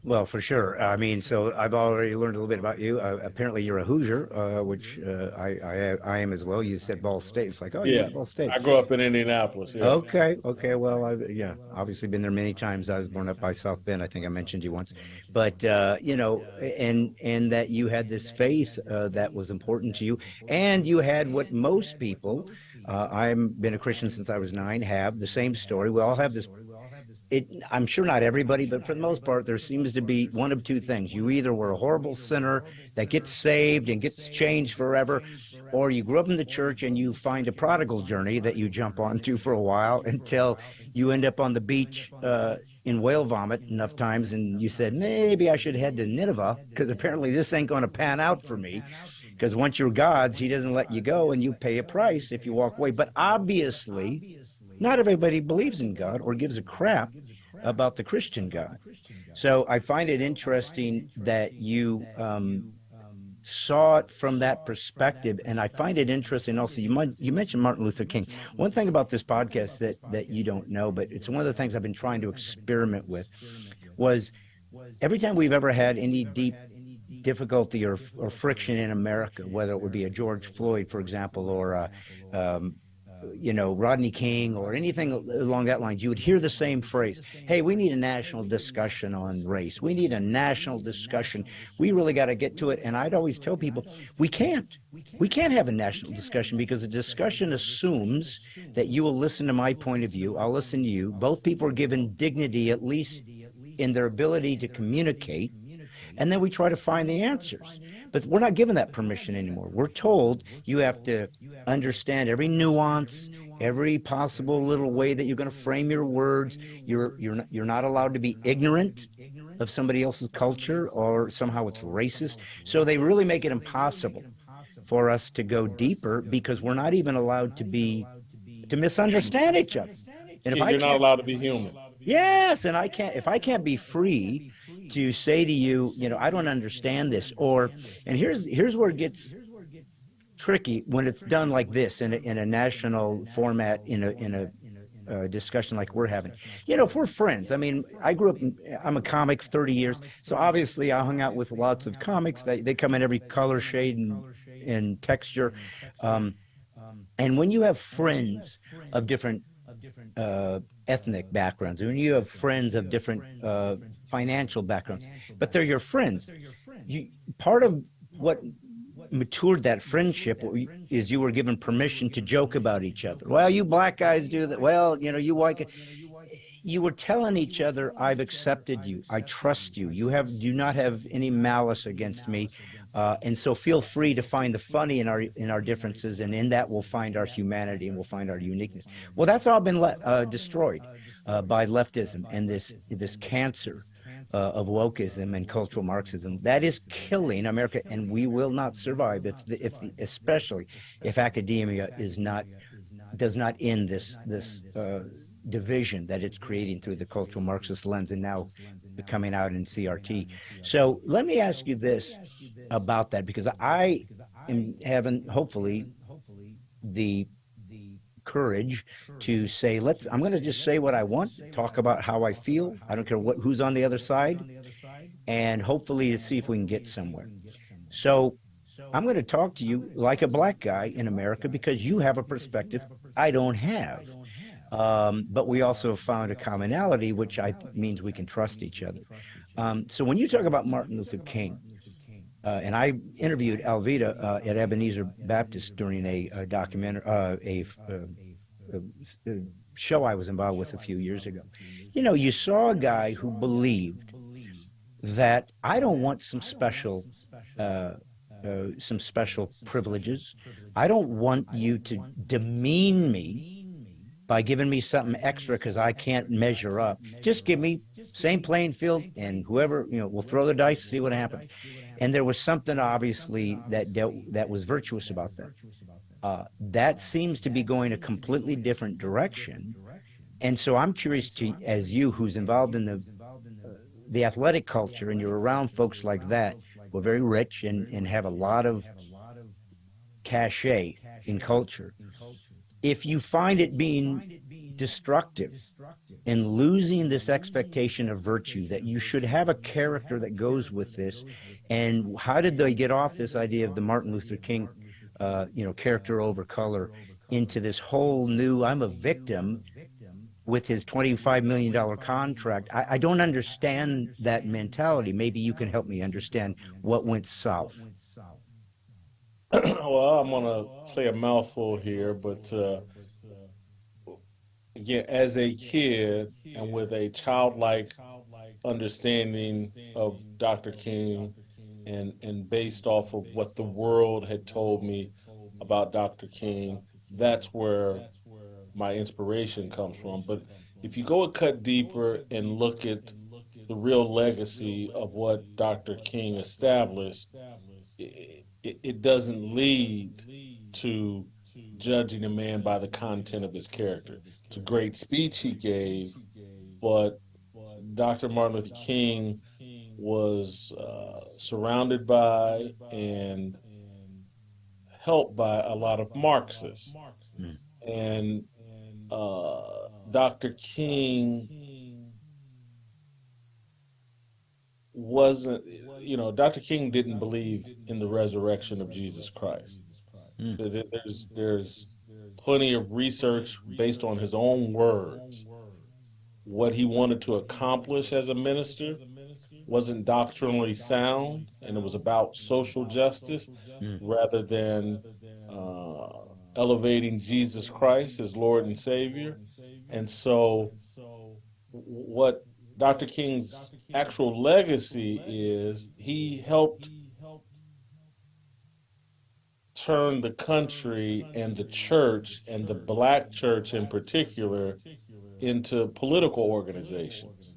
Well, for sure. I mean, so I've already learned a little bit about you. Apparently, you're a Hoosier, which I am as well. You said Ball State. It's like, oh, you went Yeah, to Ball State. I grew up in Indianapolis. Yeah, Okay, okay. Well, I've yeah, obviously been there many times. I was born up by South Bend. I think I mentioned you once, but you know, and that you had this faith that was important to you, and you had what most people. I've been a Christian since I was 9. Have the same story. We all have this. I'm sure not everybody, but for the most part, there seems to be one of two things. You either were a horrible sinner that gets saved and gets changed forever, or you grew up in the church and you find a prodigal journey that you jump onto for a while until you end up on the beach in whale vomit enough times, and you said, maybe I should head to Nineveh, because apparently this ain't going to pan out for me. Because once you're God's, he doesn't let you go, and you pay a price if you walk away. But obviously, not everybody believes in God or gives a crap about the Christian God. So I find it interesting that you saw it from that perspective, and I find it interesting also. You mentioned Martin Luther King. One thing about this podcast that you don't know, but it's one of the things I've been trying to experiment with, was every time we've ever had any deep difficulty or friction in America, whether it would be a George Floyd, for example, or you know, Rodney King or anything along that line, you would hear the same phrase. Hey, we need a national discussion on race. We need a national discussion. We really got to get to it. And I'd always tell people, we can't. We can't have a national discussion, because the discussion assumes that you will listen to my point of view. I'll listen to you. Both people are given dignity, at least in their ability to communicate. And then we try to find the answers. But we're not given that permission anymore. We're told you have to understand every nuance, every possible little way that you're going to frame your words. You're not allowed to be ignorant of somebody else's culture, or somehow it's racist. So they really make it impossible for us to go deeper, because we're not even allowed to misunderstand each other. And if I you're not can't, allowed to be human. yes, and if I can't be free to say to you, you know, I don't understand this, and here's where it gets tricky when it's done like this in a national format, in a discussion like we're having. You know, if we're friends, I mean, I'm a comic 30 years, so obviously I hung out with lots of comics. They come in every color, shade, and texture. And when you have friends of different ethnic backgrounds, when you have friends of different financial backgrounds, but they're your friends, part of what matured that friendship is you were given permission to joke about each other. Well, you black guys do that. Well, you know, you white, you were telling each other, I've accepted you, I trust you, do not have any malice against me, and so feel free to find the funny in our differences, and in that we'll find our humanity and we'll find our uniqueness. Well, that's all been destroyed by leftism and this cancer of wokeism and cultural Marxism that is killing America, and we will not survive especially if academia does not end this division that it's creating through the cultural Marxist lens, and now coming out in CRT. So let me ask you this about that, because I am having, hopefully, the courage to say, I'm going to just say what I want, talk about how I feel. I don't care who's on the other side, and hopefully to see if we can get somewhere. So I'm going to talk to you like a black guy in America, because you have a perspective I don't have. But we also found a commonality, which means we can trust each other. So when you talk about Martin Luther King, and I interviewed Alveda at Ebenezer Baptist during a documentary, a show I was involved with a few years ago. You know, you saw a guy who believed that I don't want some special privileges. I don't want you to demean me by giving me something extra because I can't measure up. Just give me same playing field, and whoever, you know, we'll throw the dice, see what happens. And there was something obviously that was virtuous about that. That seems to be going a completely different direction. And so I'm curious as you, who's involved in the athletic culture, and you're around folks like that, who are very rich and have a lot of cachet in culture, if you find it being destructive and losing this expectation of virtue, that you should have a character that goes with this. And how did they get off this idea of the Martin Luther King, character over color, into this whole new, I'm a victim, with his $25 million contract? I don't understand that mentality. Maybe you can help me understand what went south. Well, I'm gonna say a mouthful here, but again, as a kid and with a childlike understanding of Dr. King, and based off of what the world had told me about Dr. King, that's where my inspiration comes from. But if you go a cut deeper and look at the real legacy of what Dr. King established, it doesn't lead to judging a man by the content of his character. It's a great speech he gave, but Dr. Martin Luther King was surrounded by and helped by a lot of Marxists. Mm. And Dr. King wasn't, Dr. King didn't believe in the resurrection of Jesus Christ. Mm. There's plenty of research based on his own words. What he wanted to accomplish as a minister wasn't doctrinally sound, and it was about social justice Mm. rather than uh, elevating Jesus Christ as Lord and Savior. And so, what Dr. King's actual legacy is, he helped turn the country and the church, and the black church in particular, into political organizations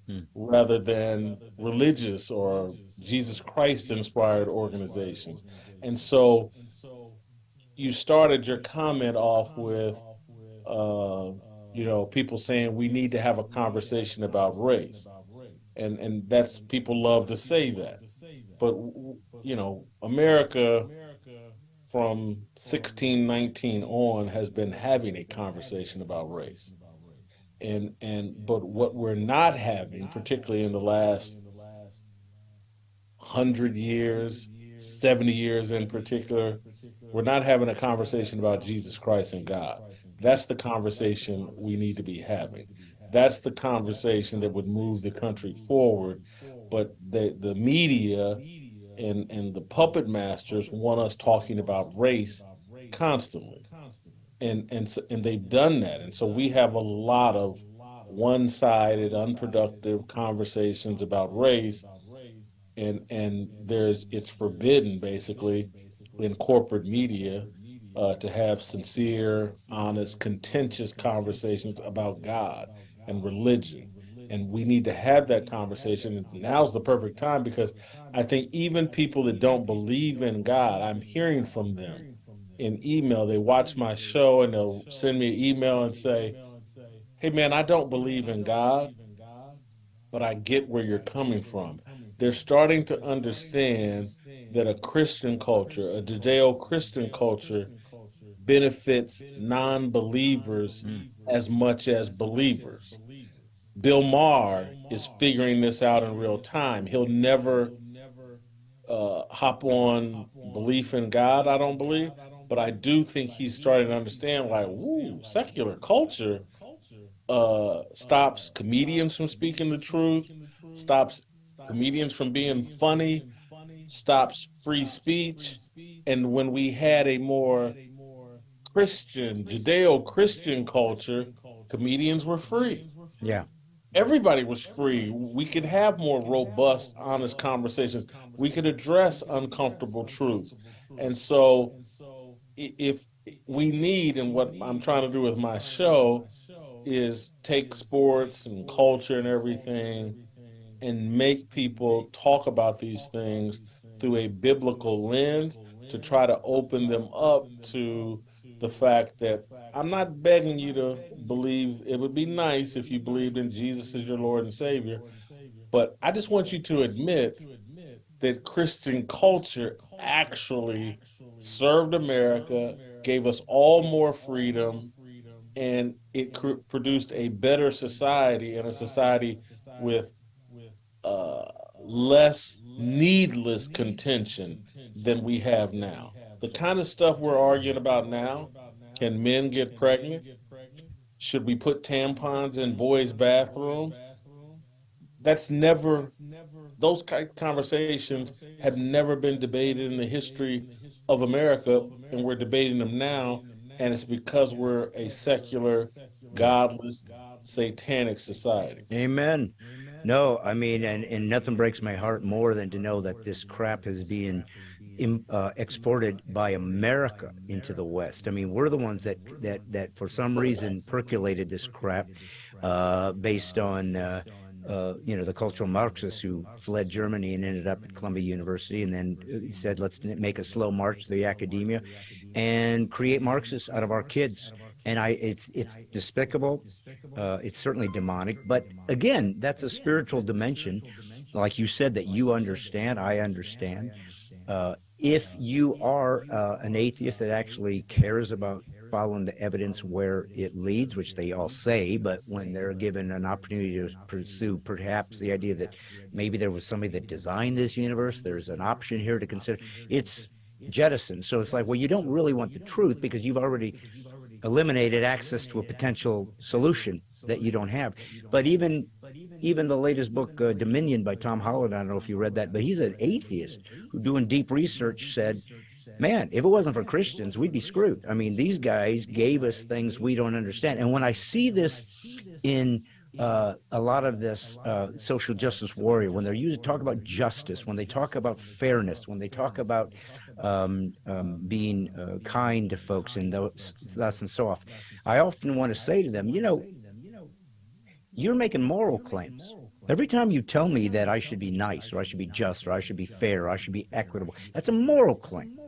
Mm. rather than religious or Jesus Christ inspired organizations. And so you started your comment off with, uh, people saying we need to have a conversation about race. And that's, people love to say that. But, America from 1619 on has been having a conversation about race. But what we're not having, particularly in the last 100 years, 70 years in particular, we're not having a conversation about Jesus Christ and God. That's the conversation we need to be having. That's the conversation that would move the country forward. But the media and the puppet masters want us talking about race constantly. And they've done that. And so we have a lot of one-sided, unproductive conversations about race, and it's forbidden basically in corporate media to have sincere, honest, contentious conversations about God and religion. And we need to have that conversation. And now's the perfect time, because I think even people that don't believe in God, I'm hearing from them in email. They watch my show and they'll send me an email and say, "Hey man, I don't believe in God, but I get where you're coming from." They're starting to understand that a Christian culture, a Judeo-Christian culture, benefits non-believers Mm. as much as believers. Bill Maher is figuring this out in real time. He'll never hop on belief in God, I don't believe, but I do think he's starting to understand, like, woo, secular culture stops comedians from speaking the truth, stops comedians from being funny, stops free speech. And when we had a more Christian, Judeo-Christian culture, comedians were free. Yeah. Everybody was free. We could have more robust, honest conversations. We could address uncomfortable truths. And so, if we need, and what I'm trying to do with my show is take sports and culture and everything and make people talk about these things through a biblical lens, to try to open them up to the fact that I'm not begging you to believe. It would be nice if you believed in Jesus as your Lord and Savior, but I just want you to admit that Christian culture actually served America, gave us all more freedom, and it produced a better society, and a society with uh, less needless contention than we have now. The kind of stuff we're arguing about now, can men get pregnant? Should we put tampons in boys' bathrooms? That's never, those conversations have never been debated in the history of America, and we're debating them now. And it's because we're a secular, godless, satanic society. Amen. No, I mean, and nothing breaks my heart more than to know that this crap is being exported by America into the West. I mean, we're the ones that for some reason percolated this crap based on the cultural Marxists who fled Germany and ended up at Columbia University, and then said, let's make a slow march to the academia and create Marxists out of our kids. And it's despicable. It's certainly demonic. But again, that's a spiritual dimension, like you said, that you understand. I understand. If you are an atheist that actually cares about following the evidence where it leads, which they all say, but when they're given an opportunity to pursue perhaps the idea that maybe there was somebody that designed this universe, there's an option here to consider, it's jettisoned. So it's like, well, you don't really want the truth because you've already eliminated access to a potential solution that you don't have. But even the latest book, Dominion by Tom Holland, I don't know if you read that, but he's an atheist who, doing deep research, said, man, if it wasn't for Christians, we'd be screwed. I mean, these guys gave us things we don't understand. And when I see this in a lot of this social justice warrior, when they're used to talk about justice, when they talk about fairness, when they talk about being kind to folks and thus and so off, I often want to say to them, you're making moral claims. Every time you tell me that I should be nice, or I should be just, or I should be fair, or I should be equitable, that's a moral claim.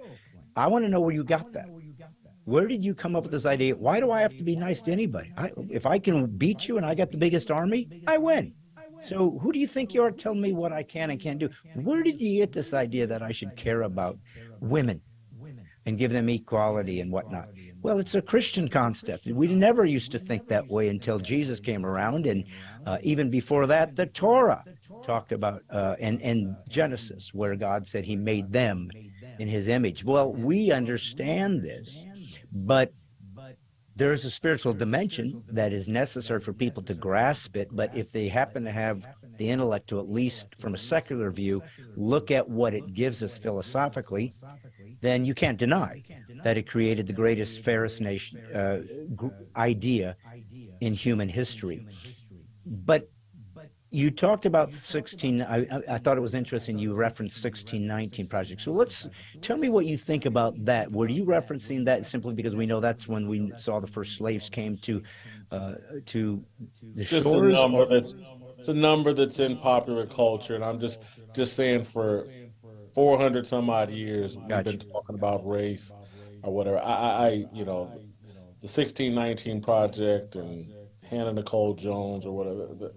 I want to know where you got that. Where did you come up with this idea? Why do I have to be nice to anybody? If I can beat you and I got the biggest army, I win. So who do you think you are telling me what I can and can't do? Where did you get this idea that I should care about women and give them equality and whatnot? Well, it's a Christian concept. We never used to think that way until Jesus came around. And even before that, the Torah talked about, and Genesis, where God said he made them in his image. Well, we understand this, but there's a spiritual dimension that is necessary for people to grasp it. But if they happen to have the intellect to, at least from a secular view, look at what it gives us philosophically, then you can't deny that it created the greatest, fairest nation idea in human history. But you talked about 16. I thought it was interesting. You referenced 1619 project. So tell me what you think about that. Were you referencing that simply because we know that's when we saw the first slaves came to the Just shores? it's a number that's in popular culture, and I'm just saying for 400 some odd years we've Gotcha. been talking about race or whatever. The 1619 project and Hannah Nicole Jones or whatever.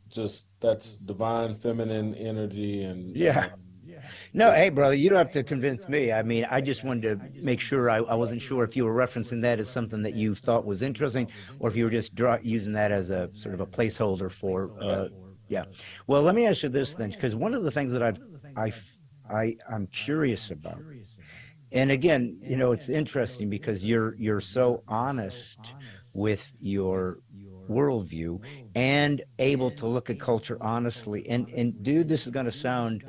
Just that's divine feminine energy and Yeah. No, hey, brother, you don't have to convince me. I mean, I just wanted to make sure I wasn't sure if you were referencing that as something that you thought was interesting, or if you were just using that as a sort of a placeholder for, yeah. Well, let me ask you this then, because one of the things that I'm curious about, and again, it's interesting because you're so honest with your worldview and able to look at culture honestly. And dude, this is going to sound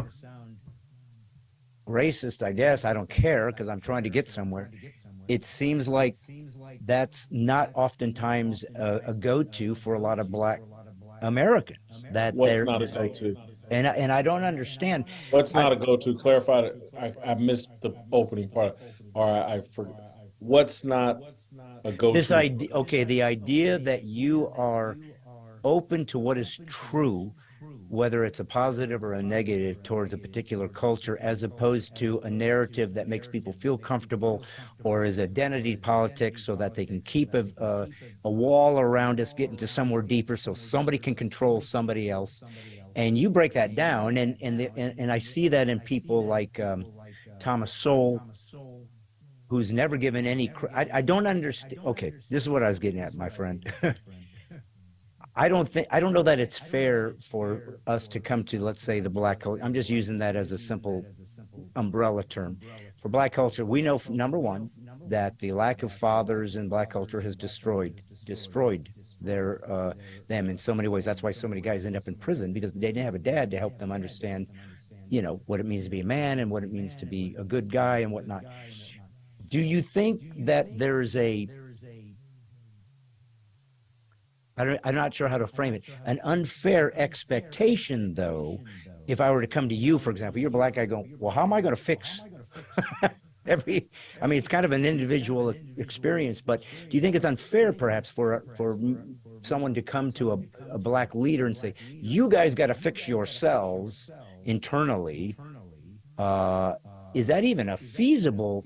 racist, I guess. I don't care because I'm trying to get somewhere. It seems like that's not oftentimes a go-to for a lot of Black Americans. That what's they're not a just like, go-to? and I don't understand. What's not a go-to? Clarify it. I missed the opening part, or I forgot. What's not a go-to? This idea, okay, the idea that you are open to what is true, whether it's a positive or a negative towards a particular culture, as opposed to a narrative that makes people feel comfortable or is identity politics so that they can keep a wall around us, get into somewhere deeper so somebody can control somebody else. And you break that down, and I see that in people like Thomas Sowell, who's never given any. I don't understand. Okay, this is what I was getting at, my friend. I don't know that it's fair for us to come to, let's say, the black culture. I'm just using that as a simple umbrella term. For black culture, we know, number one, that the lack of fathers in black culture has destroyed their them in so many ways. That's why so many guys end up in prison, because they didn't have a dad to help them understand, what it means to be a man and what it means to be a good guy and whatnot. Do you think that there's I'm not sure how to frame it, an unfair expectation, though, if I were to come to you, for example, you're a black guy going, well, how am I going to fix every, I mean, it's kind of an individual experience, but do you think it's unfair perhaps for someone to come to a black leader and say, you guys got to fix yourselves internally? Is that even a feasible?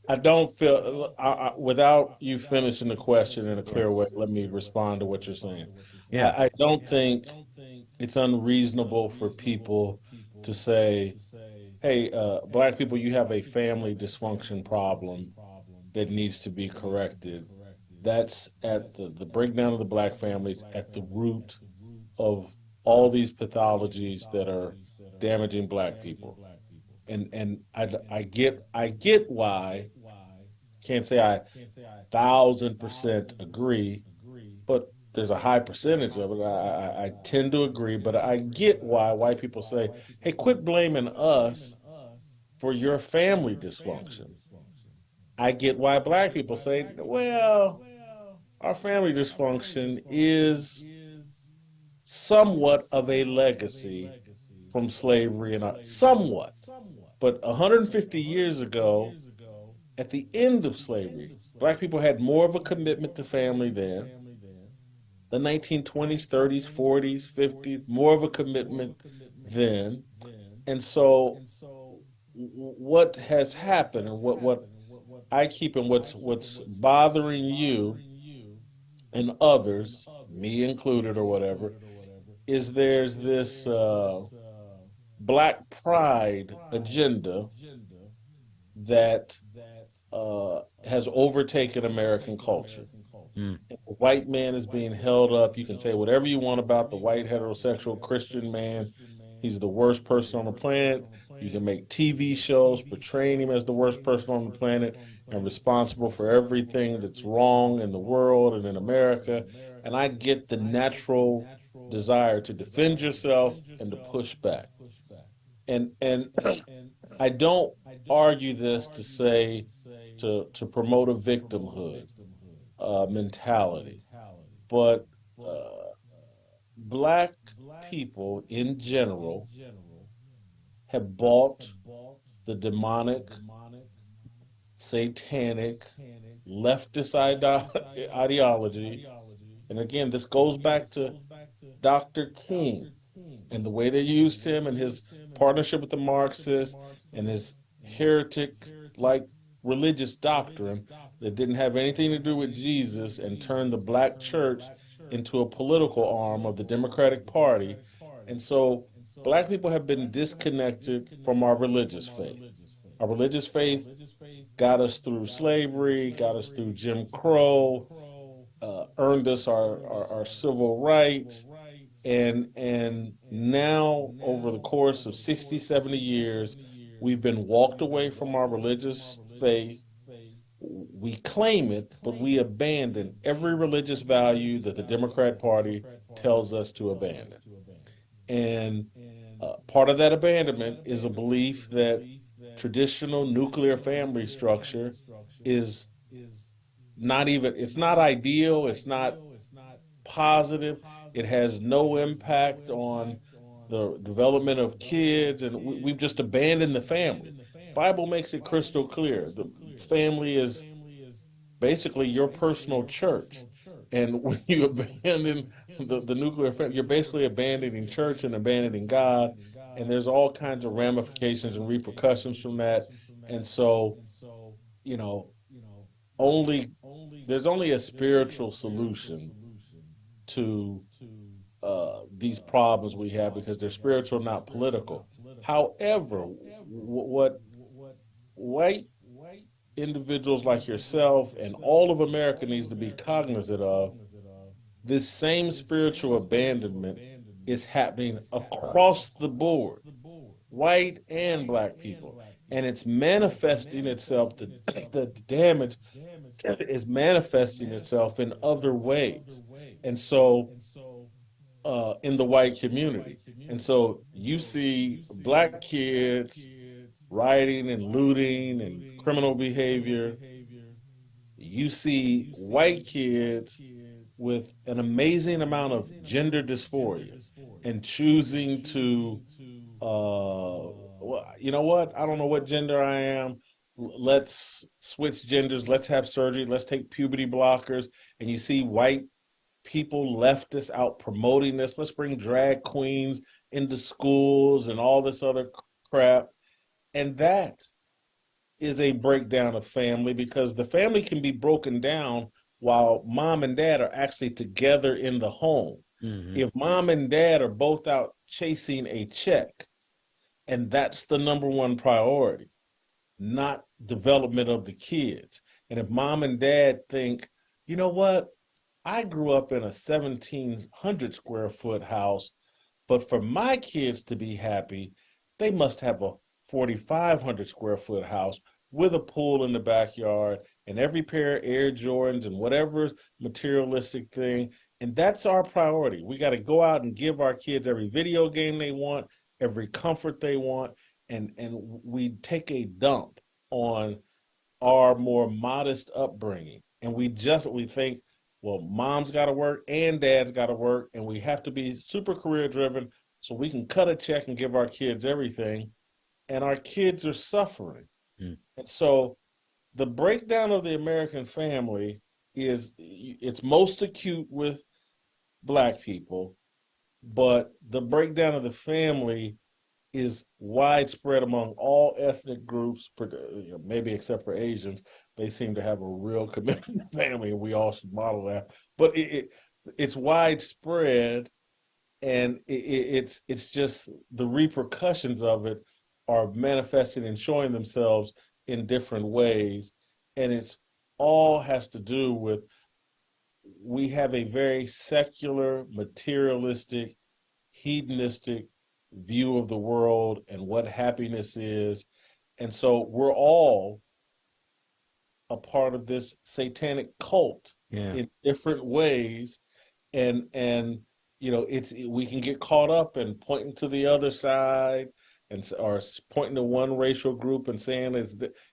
I don't feel, without you finishing the question in a clear way, let me respond to what you're saying. Yeah. I don't think it's unreasonable for people to say, hey, black people, you have a family dysfunction problem that needs to be corrected. That's at the breakdown of the black families at the root of all these pathologies that are damaging black people. And I get why. Can't say I 1,000% agree, but there's a high percentage of it. I tend to agree, but I get why white people say, hey, quit blaming us for your family dysfunction. I get why black people say, well, our family dysfunction is somewhat of a legacy from slavery and somewhat. But 150 years ago, at the end of slavery, black people had more of a commitment to family then. The 1920s, 30s, 40s, 50s, more of a commitment then. And so what has happened, and what I keep, and what's bothering you and others, me included or whatever, is there's this black pride agenda that has overtaken American culture. Mm. The white man is being held up. You can say whatever you want about the white heterosexual Christian man. He's the worst person on the planet. You can make TV shows portraying him as the worst person on the planet and responsible for everything that's wrong in the world and in America. And I get the natural desire to defend yourself and to push back. And I don't argue this to say to promote a victimhood mentality, but black people in general have bought the demonic, satanic, leftist ideology. And again, this goes back to Dr. King and the way they used him and his partnership with the Marxists and his heretic like religious doctrine that didn't have anything to do with Jesus, and turned the black church into a political arm of the Democratic Party. And so black people have been disconnected from our religious faith. Our religious faith got us through slavery, got us through Jim Crow, earned us our civil rights. And now, over the course of 60, 70 years, we've been walked away from our religious faith. We claim it, but we abandon every religious value that the Democrat Party tells us to abandon. And part of that abandonment is a belief that traditional nuclear family structure is not even, it's not ideal, it's not positive, it has no impact on the development of kids, and we've just abandoned the family. Bible makes it crystal clear. The family is basically your personal church. And when you abandon the nuclear family, you're basically abandoning church and abandoning God. And there's all kinds of ramifications and repercussions from that. And so, you know, only there's only a spiritual solution to these problems we have because they're spiritual, not political. However, what white individuals like yourself and all of America needs to be cognizant of, this same spiritual abandonment is happening across the board, white and black people. And it's manifesting itself, the damage is manifesting itself in other ways. And so, in the white community. And so you see black kids rioting and looting and criminal behavior. You see white kids with an amazing amount of gender dysphoria and choosing to, well, you know what? I don't know what gender I am. Let's switch genders. Let's have surgery. Let's take puberty blockers. And you see white people, leftists, out promoting this. Let's bring drag queens into schools and all this other crap. And that is a breakdown of family, because the family can be broken down while mom and dad are actually together in the home. Mm-hmm. If mom and dad are both out chasing a check, and that's the number one priority, not development of the kids. And if mom and dad think, you know what, I grew up in a 1,700 square foot house, but for my kids to be happy, they must have a 4,500 square foot house with a pool in the backyard and every pair of Air Jordans and whatever materialistic thing. And that's our priority. We got to go out and give our kids every video game they want, every comfort they want, and we take a dump on our more modest upbringing. And we think, well, mom's got to work and dad's got to work, and we have to be super career driven so we can cut a check and give our kids everything. And our kids are suffering. Mm. And so the breakdown of the American family it's most acute with black people, but the breakdown of the family is widespread among all ethnic groups, maybe except for Asians. They seem to have a real commitment to family, and we all should model that. But it's widespread, and it's just the repercussions of it are manifesting and showing themselves in different ways. And it's all has to do with, we have a very secular, materialistic, hedonistic view of the world and what happiness is. And so we're all a part of this satanic cult in different ways. And we can get caught up in pointing to the other side or pointing to one racial group and saying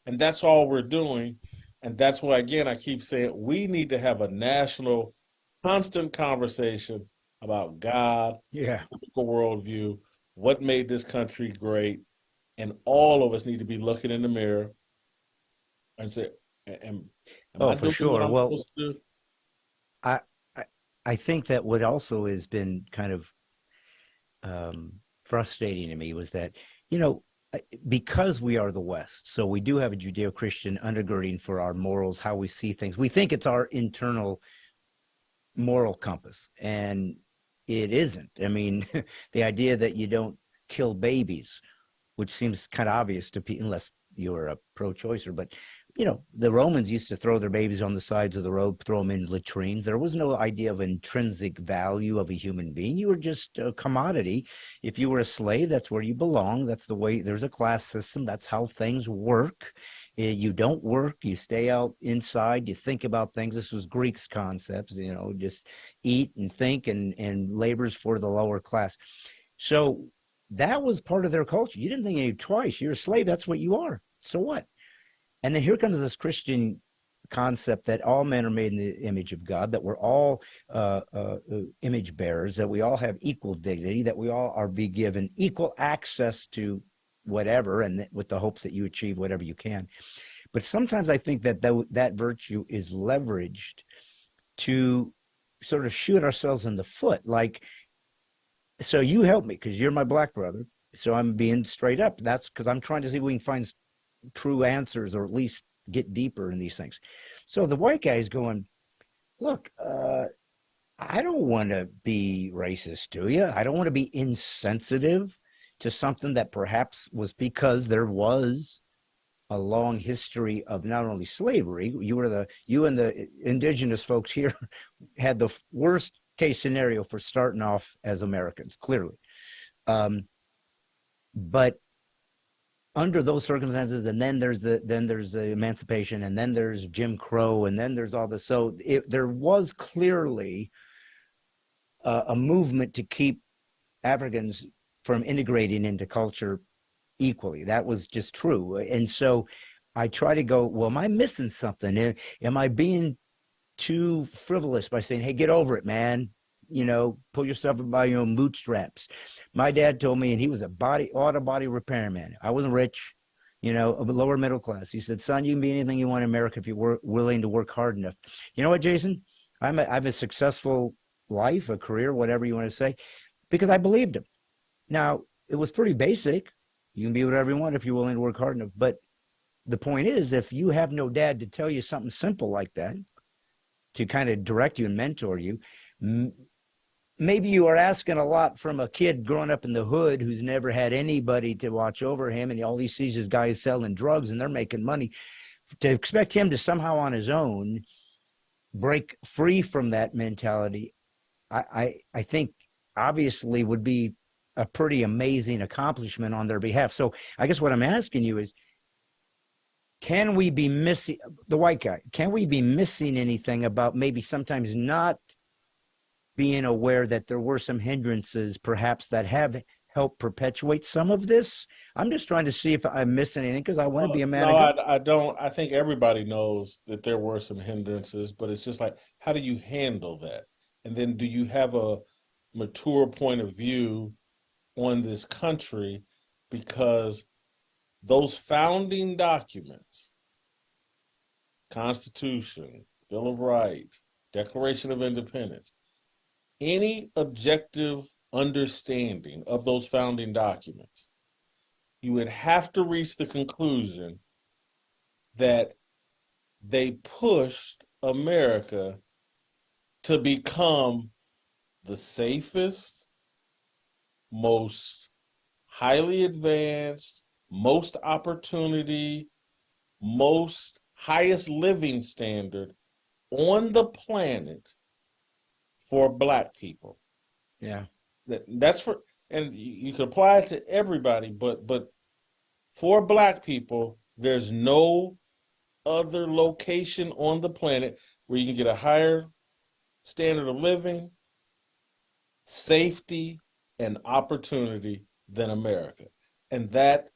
and that's all we're doing. And that's why, again, I keep saying we need to have a national, constant conversation about God, biblical worldview, what made this country great, and all of us need to be looking in the mirror and say, "Am I for doing sure. what I'm Well, supposed to do?" I think that what also has been kind of frustrating to me was that, because we are the West, so we do have a Judeo-Christian undergirding for our morals, how we see things. We think it's our internal moral compass, and it isn't. I mean, the idea that you don't kill babies, which seems kind of obvious to people, unless you're a pro-choicer, but the Romans used to throw their babies on the sides of the road, throw them in latrines. There was no idea of intrinsic value of a human being. You were just a commodity. If you were a slave, that's where you belong. That's the way. There's a class system. That's how things work. You don't work. You stay out inside. You think about things. This was Greeks' concepts, just eat and think and labors for the lower class. So that was part of their culture. You didn't think of it twice. You're a slave. That's what you are. So what? And then here comes this Christian concept that all men are made in the image of God, that we're all image bearers, that we all have equal dignity, that we all are be given equal access to whatever, and with the hopes that you achieve whatever you can. But sometimes I think that that virtue is leveraged to sort of shoot ourselves in the foot. Like, so you help me because you're my black brother, so I'm being straight up. That's because I'm trying to see if we can find true answers, or at least get deeper in these things. So the white guy is going, look, I don't want to be racist, do you? I don't want to be insensitive to something that perhaps was because there was a long history of not only slavery. You and the indigenous folks here had the worst case scenario for starting off as Americans, clearly. But under those circumstances, and then there's the emancipation, and then there's Jim Crow, and then there's all this. So there was clearly a movement to keep Africans from integrating into culture equally. That was just true. And so I try to go, well, am I missing something? Am I being too frivolous by saying, hey, get over it, man? You know, pull yourself up by your own bootstraps. My dad told me, and he was a auto body repairman. I wasn't rich, you know, of a lower middle class. He said, son, you can be anything you want in America if you're willing to work hard enough. You know what, Jason? I have a successful life, a career, whatever you want to say, because I believed him. Now, it was pretty basic. You can be whatever you want if you're willing to work hard enough. But the point is, if you have no dad to tell you something simple like that, to kind of direct you and mentor you, maybe you are asking a lot from a kid growing up in the hood who's never had anybody to watch over him, and all he sees is guys selling drugs and they're making money. To expect him to somehow on his own break free from that mentality, I think obviously would be a pretty amazing accomplishment on their behalf. So I guess what I'm asking you is, can we be missing, the white guy, can we be missing anything about maybe sometimes not being aware that there were some hindrances perhaps that have helped perpetuate some of this? I'm just trying to see if I'm missing anything, because I want to be a man. No, I don't. I think everybody knows that there were some hindrances, but it's just like, how do you handle that? And then do you have a mature point of view on this country? Because those founding documents, Constitution, Bill of Rights, Declaration of Independence, any objective understanding of those founding documents, you would have to reach the conclusion that they pushed America to become the safest, most highly advanced, most opportunity, most highest living standard on the planet for Black people. Yeah. That's for, and you can apply it to everybody, but for Black people, there's no other location on the planet where you can get a higher standard of living, safety, and opportunity than America. And that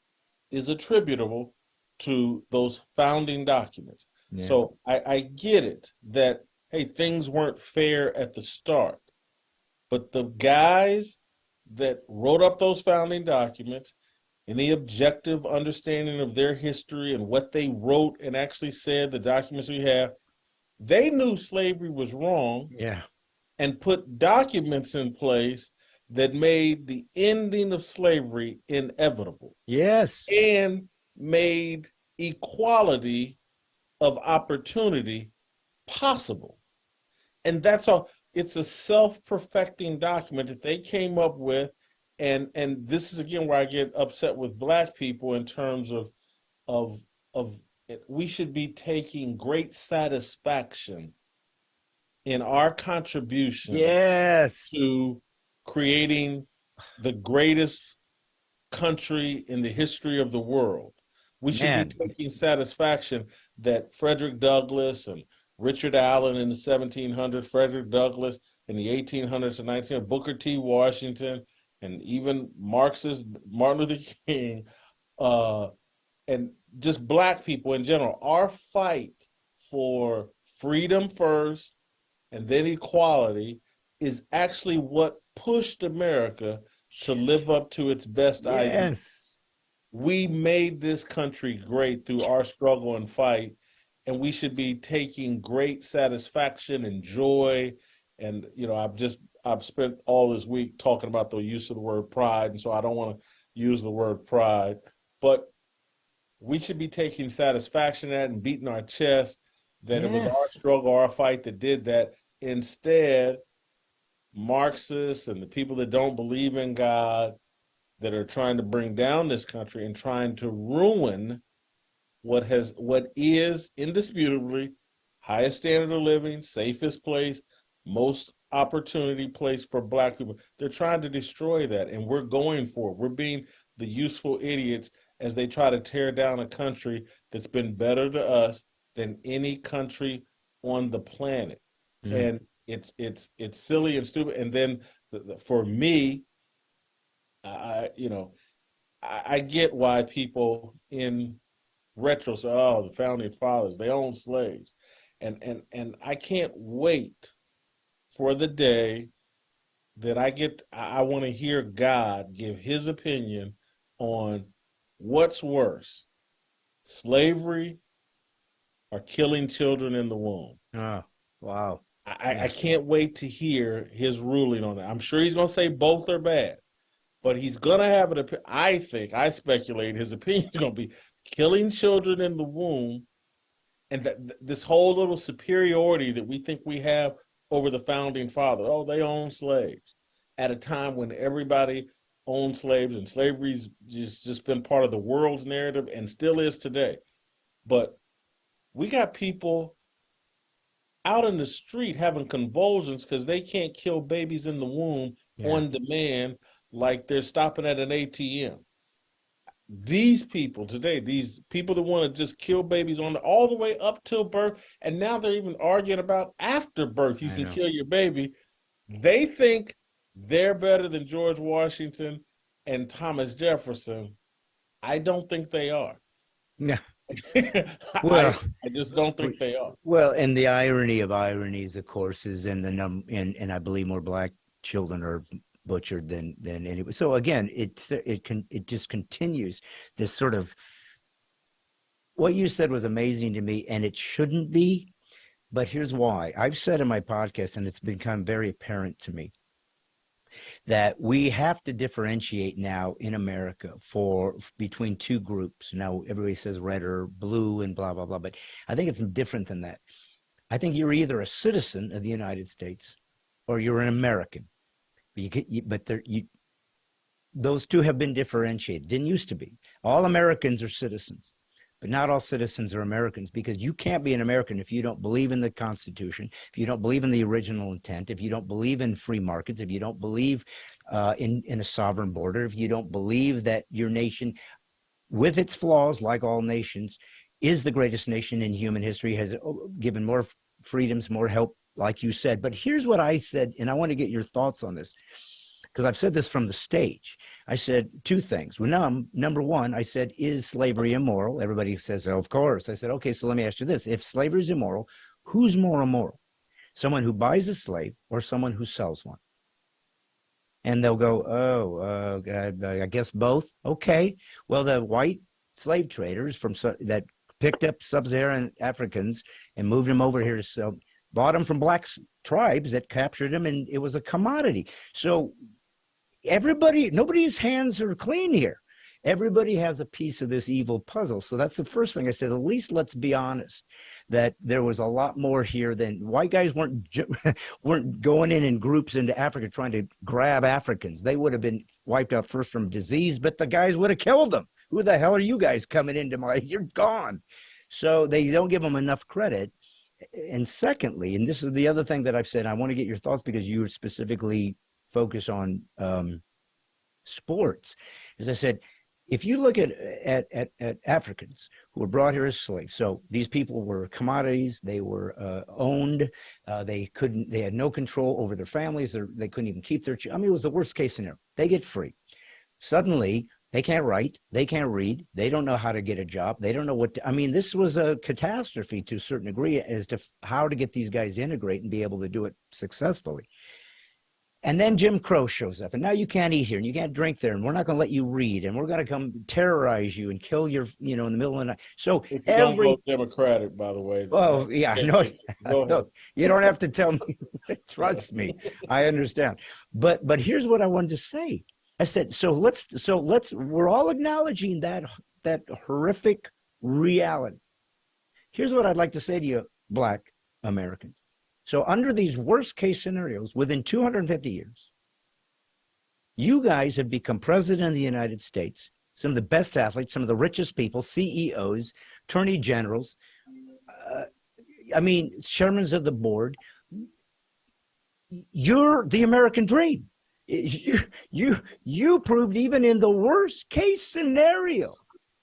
is attributable to those founding documents. Yeah. So I get it that, hey, things weren't fair at the start, but the guys that wrote up those founding documents, any objective understanding of their history and what they wrote and actually said, the documents we have, they knew slavery was wrong. Yeah. And put documents in place that made the ending of slavery inevitable. Yes. And made equality of opportunity possible. And that's all. It's a self-perfecting document that they came up with. And this is again where I get upset with Black people in terms of we should be taking great satisfaction in our contribution, yes, to creating the greatest country in the history of the world. We should be taking satisfaction that Frederick Douglass and Richard Allen in the 1700s, Frederick Douglass in the 1800s and 1900s, Booker T. Washington, and even Marxist Martin Luther King, and just Black people in general, our fight for freedom first and then equality is actually what pushed America to live up to its best ideas. We made this country great through our struggle and fight, and we should be taking great satisfaction and joy. And, you know, I've spent all this week talking about the use of the word pride, and so I don't want to use the word pride, but we should be taking satisfaction in that and beating our chest that it was our struggle, our fight that did that. Instead, Marxists and the people that don't believe in God that are trying to bring down this country and trying to ruin what is indisputably highest standard of living, safest place, most opportunity place for black people. They're trying to destroy that, and we're going for it. We're being the useful idiots as they try to tear down a country that's been better to us than any country on the planet. Mm. And it's silly and stupid. And then for me, I you know I get why people in retro say, "Oh, the founding fathers, they owned slaves," and I can't wait for the day that I want to hear God give His opinion on what's worse, slavery or killing children in the womb. Oh, wow. I can't wait to hear His ruling on it. I'm sure He's going to say both are bad, but He's going to have an opinion. I speculate His opinion is going to be killing children in the womb, and this whole little superiority that we think we have over the founding fathers. Oh, they own slaves at a time when everybody owned slaves, and slavery's just been part of the world's narrative and still is today. But we got people out in the street having convulsions because they can't kill babies in the womb on demand like they're stopping at an ATM. These people today, these people that want to just kill babies all the way up till birth, and now they're even arguing about after birth you can kill your baby. They think they're better than George Washington and Thomas Jefferson. I don't think they are. Yeah. Well, I just don't think they are. Well, and the irony of ironies, of course, is in the and I believe more black children are butchered than anybody. So again, it just continues this sort of, what you said was amazing to me, and it shouldn't be, but here's why. I've said in my podcast, and it's become very apparent to me, that we have to differentiate now in America between two groups. Now everybody says red or blue and blah blah blah, but I think it's different than that. I think you're either a citizen of the United States or you're an American. Those two have been differentiated. Didn't used to be. All Americans are citizens, but not all citizens are Americans, because you can't be an American if you don't believe in the Constitution, if you don't believe in the original intent, if you don't believe in free markets, if you don't believe in a sovereign border, if you don't believe that your nation, with its flaws, like all nations, is the greatest nation in human history, has given more freedoms, more help, like you said. But here's what I said, and I want to get your thoughts on this, because I've said this from the stage. I said two things. Well, number one, I said, is slavery immoral? Everybody says, oh, of course. I said, okay, so let me ask you this. If slavery is immoral, who's more immoral? Someone who buys a slave or someone who sells one? And they'll go, I guess both. Okay. Well, the white slave traders that picked up sub-Saharan Africans and moved them over here to sell, bought them from black tribes that captured them, and it was a commodity. So nobody's hands are clean here. Everybody has a piece of this evil puzzle. So that's the first thing I said. At least let's be honest that there was a lot more here than white guys weren't going in groups into Africa trying to grab Africans. They would have been wiped out first from disease, but the guys would have killed them. Who the hell are you guys coming into you're gone. So they don't give them enough credit. And secondly, and this is the other thing that I've said, I want to get your thoughts because you specifically focus on sports. As I said, if you look at Africans who were brought here as slaves, so these people were commodities, they were owned, they had no control over their families, they couldn't even keep their children. I mean, it was the worst case scenario. They get free. Suddenly, they can't write, they can't read, they don't know how to get a job, they don't know this was a catastrophe to a certain degree as to how to get these guys to integrate and be able to do it successfully. And then Jim Crow shows up, and now you can't eat here, and you can't drink there, and we're not going to let you read, and we're going to come terrorize you and kill your, in the middle of the night. So don't vote Democratic, by the way. Oh yeah, no, you don't have to tell me. Trust me, I understand. But here's what I wanted to say. I said, so let's. We're all acknowledging that horrific reality. Here's what I'd like to say to you, Black Americans. So under these worst case scenarios, within 250 years, you guys have become president of the United States, some of the best athletes, some of the richest people, CEOs, attorney generals, chairmen of the board. You're the American dream. You proved even in the worst case scenario,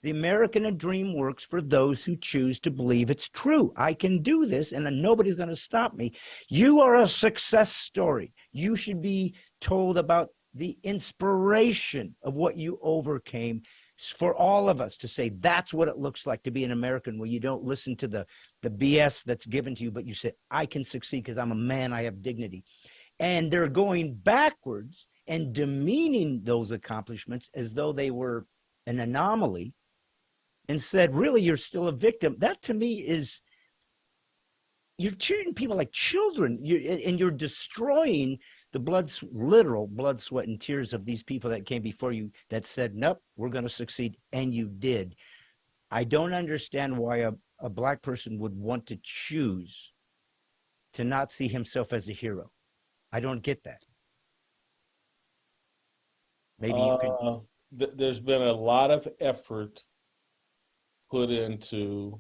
the American dream works for those who choose to believe it's true. I can do this and nobody's going to stop me. You are a success story. You should be told about the inspiration of what you overcame, for all of us to say that's what it looks like to be an American, where you don't listen to the BS that's given to you, but you say, I can succeed because I'm a man, I have dignity. And they're going backwards and demeaning those accomplishments as though they were an anomaly, and said, really, you're still a victim. That to me is, you're treating people like children, and you're destroying the literal blood, sweat, and tears of these people that came before you that said, nope, we're going to succeed. And you did. I don't understand why a black person would want to choose to not see himself as a hero. I don't get that. Maybe you can. There's been a lot of effort put into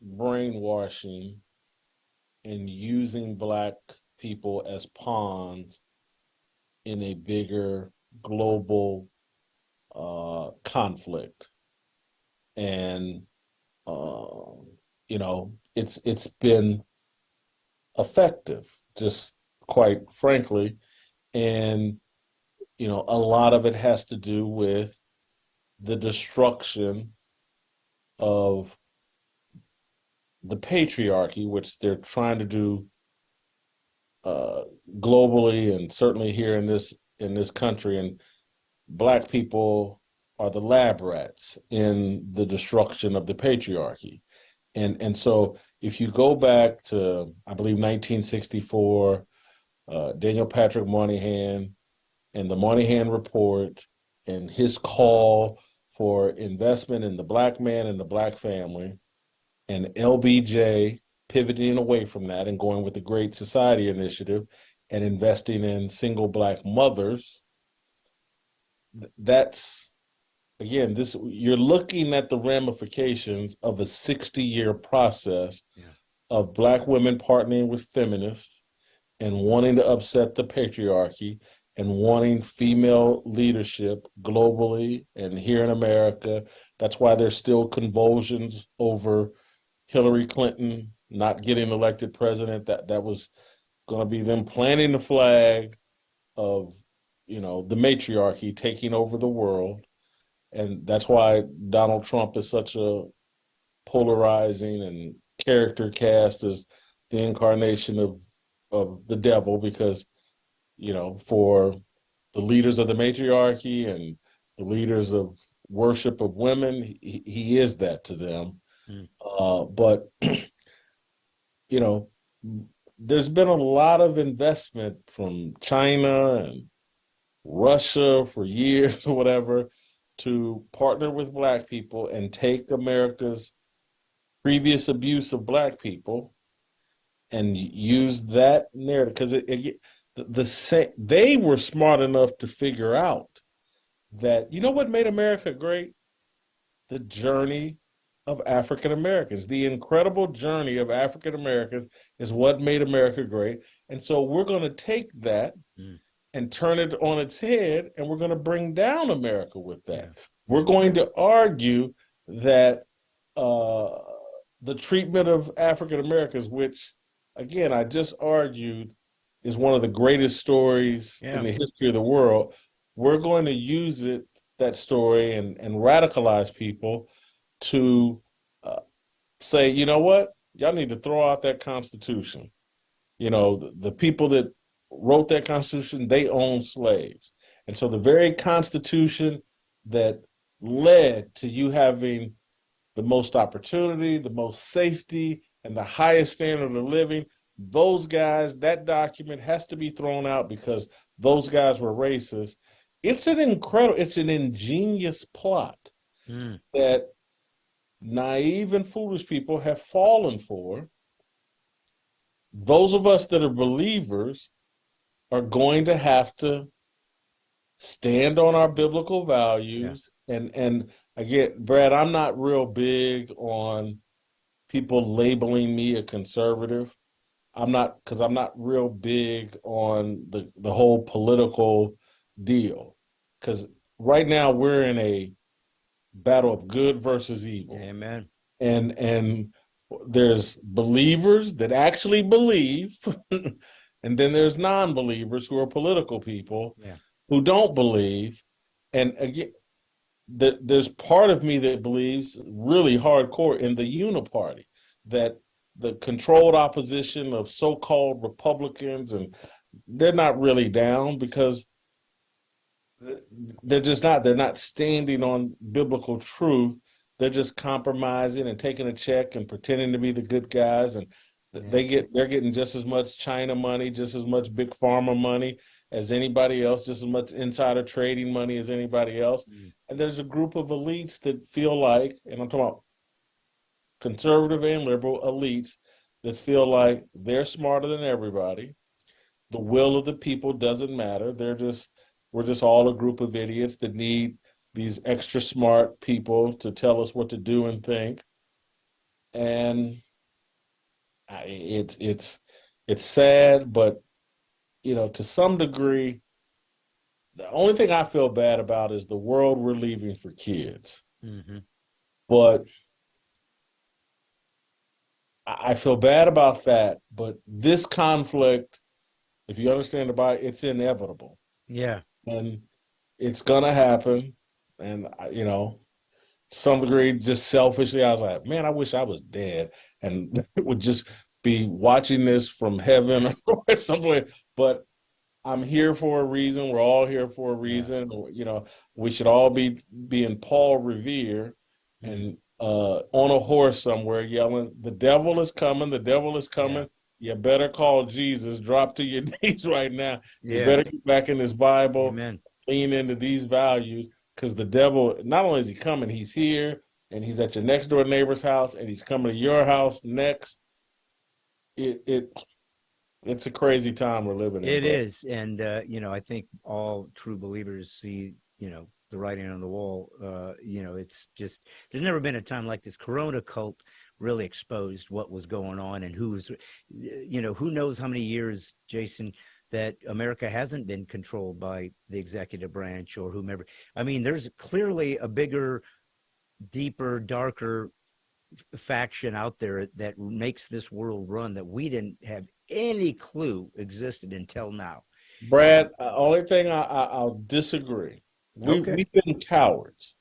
brainwashing and using black people as pawns in a bigger global conflict. And it's been effective, just quite frankly. And a lot of it has to do with the destruction of the patriarchy, which they're trying to do globally, and certainly here in this country. And black people are the lab rats in the destruction of the patriarchy. And so if you go back to, I believe, 1964, Daniel Patrick Moynihan and the Moynihan Report and his call for investment in the black man and the black family, and LBJ pivoting away from that and going with the Great Society Initiative and investing in single black mothers. That's, again, you're looking at the ramifications of a 60-year process of black women partnering with feminists and wanting to upset the patriarchy and wanting female leadership globally and here in America. That's why there's still convulsions over Hillary Clinton not getting elected president. That was going to be them planting the flag of, the matriarchy taking over the world. And that's why Donald Trump is such a polarizing and character cast as the incarnation of the devil, because, for the leaders of the matriarchy and the leaders of worship of women, he is that to them. But, there's been a lot of investment from China and Russia for years or whatever to partner with black people and take America's previous abuse of black people and use that narrative, because they were smart enough to figure out that, what made America great? The journey of African Americans. The incredible journey of African Americans is what made America great. And so we're going to take that and turn it on its head, and we're going to bring down America with that. We're going to argue that the treatment of African Americans, which, again, I just argued is one of the greatest stories in the history of the world, we're going to use that story and radicalize people to say, you know what, y'all need to throw out that Constitution. The people that wrote that Constitution, they owned slaves. And so the very Constitution that led to you having the most opportunity, the most safety, and the highest standard of living, those guys, that document has to be thrown out because those guys were racist. It's an ingenious plot that naive and foolish people have fallen for those of us that are believers are going to have to stand on our biblical Yeah. values. And again, Brad, I'm not real big on people labeling me a conservative. Because I'm not real big on the whole political deal. Because right now we're in a battle of good versus evil. Amen. And there's believers that actually believe, and then there's non-believers who are political people Yeah. who don't believe. And again, there's part of me that believes really hardcore in the uniparty, that the controlled opposition of so-called Republicans, and they're not really down because they're not standing on biblical truth. They're just compromising and taking a check and pretending to be the good guys, and Yeah. they're getting just as much China money, just as much big pharma money as anybody else, just as much insider trading money as anybody else. Mm. And there's a group of elites that feel like, and I'm talking about conservative and liberal elites, that feel like they're smarter than everybody. The will of the people doesn't matter. We're just all a group of idiots that need these extra smart people to tell us what to do and think. And it's sad, but to some degree, the only thing I feel bad about is the world we're leaving for kids. Mm-hmm. But I feel bad about that. But this conflict, if you understand the Bible, it's inevitable. Yeah. And it's gonna happen. And to some degree, just selfishly, I was like, man, I wish I was dead and would just be watching this from heaven or somewhere. But I'm here for a reason. We're all here for a Yeah. reason. We should all be being Paul Revere and on a horse somewhere yelling, "The devil is coming! The devil is Yeah. coming! You better call Jesus. Drop to your knees right now. You Yeah. better get back in this Bible, Amen. lean into these values, because the devil, not only is he coming, he's here and he's at your next door neighbor's house and he's coming to your house next. It's a crazy time we're living in. It Bro. is. And, I think all true believers see, the writing on the wall. It's just, there's never been a time like this. Corona cult really exposed what was going on and who knows how many years, Jason, that America hasn't been controlled by the executive branch or whomever. I mean, there's clearly a bigger, deeper, darker faction out there that makes this world run that we didn't have any clue existed until now. Brad, only thing I'll disagree. Okay. We've been cowards.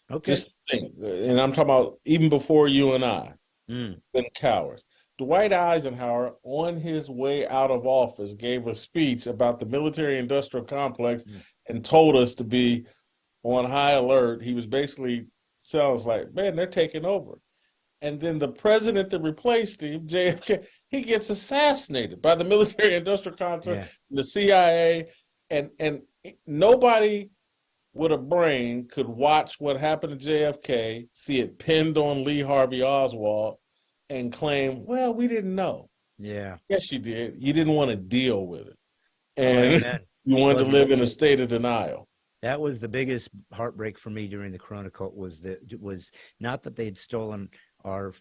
Okay. Just think, and I'm talking about even before you and I, been cowards. Dwight Eisenhower, on his way out of office, gave a speech about the military-industrial complex and told us to be on high alert. He was basically telling us like, man, they're taking over. And then the president that replaced him, JFK, he gets assassinated by the military-industrial complex, the CIA, and nobody with a brain could watch what happened to JFK, see it pinned on Lee Harvey Oswald, and claim, well, we didn't know. Yeah. Yes, you did. You didn't want to deal with it. And you wanted to live in a state of denial. That was the biggest heartbreak for me during the Corona cult, was not that they had stolen our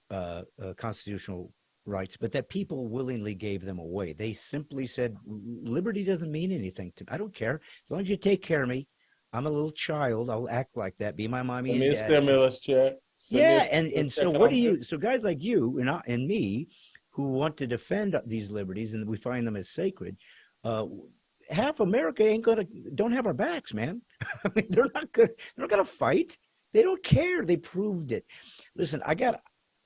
constitutional rights, but that people willingly gave them away. They simply said, liberty doesn't mean anything to me. I don't care. As long as you take care of me. I'm a little child. I'll act like that. Be my mommy and dad. Stimulus check. Yeah, and so what do you? So guys like you and me, who want to defend these liberties and we find them as sacred, half America don't have our backs, man. I mean, they're not gonna fight. They don't care. They proved it. Listen,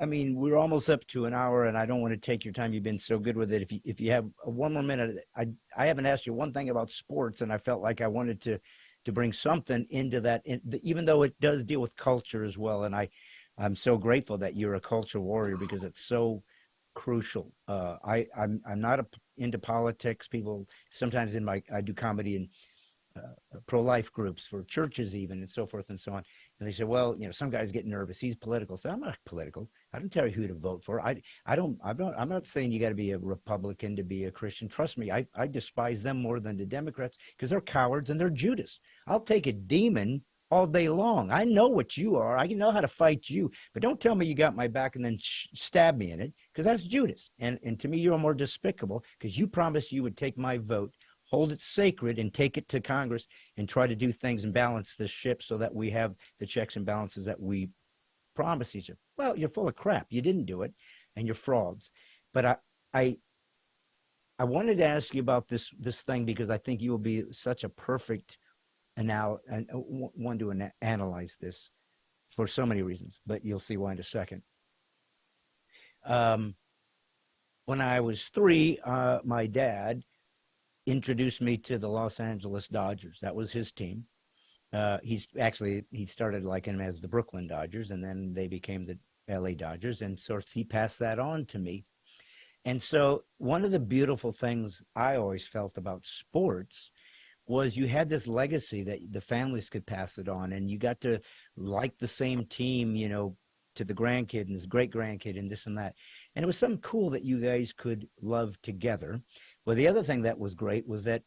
we're almost up to an hour, and I don't want to take your time. You've been so good with it. If you have one more minute, I haven't asked you one thing about sports, and I felt like I wanted to bring something into that, even though it does deal with culture as well. And I'm so grateful that you're a culture warrior, because it's so crucial. I'm not into politics. People sometimes I do comedy, and pro-life groups, for churches even, and so forth and so on. And they say, well, some guy's getting nervous. He's political. So I'm not political. I don't tell you who to vote for. I'm not saying you got to be a Republican to be a Christian. Trust me, I despise them more than the Democrats because they're cowards and they're Judas. I'll take a demon all day long. I know what you are. I know how to fight you, but don't tell me you got my back and then stab me in it, because that's Judas. And to me, you're more despicable because you promised you would take my vote, hold it sacred, and take it to Congress and try to do things and balance the ship so that we have the checks and balances that we promised each other. Well, you're full of crap. You didn't do it, and you're frauds. But I wanted to ask you about this thing because I think you will be such a perfect one to analyze this for so many reasons, but you'll see why in a second. When I was 3, my dad introduced me to the Los Angeles Dodgers. That was his team. He started liking them as the Brooklyn Dodgers, and then they became the LA Dodgers, and so he passed that on to me. And so one of the beautiful things I always felt about sports was you had this legacy that the families could pass it on, and you got to like the same team, to the grandkid and his great-grandkid and this and that. And it was something cool that you guys could love together. Well, the other thing that was great was that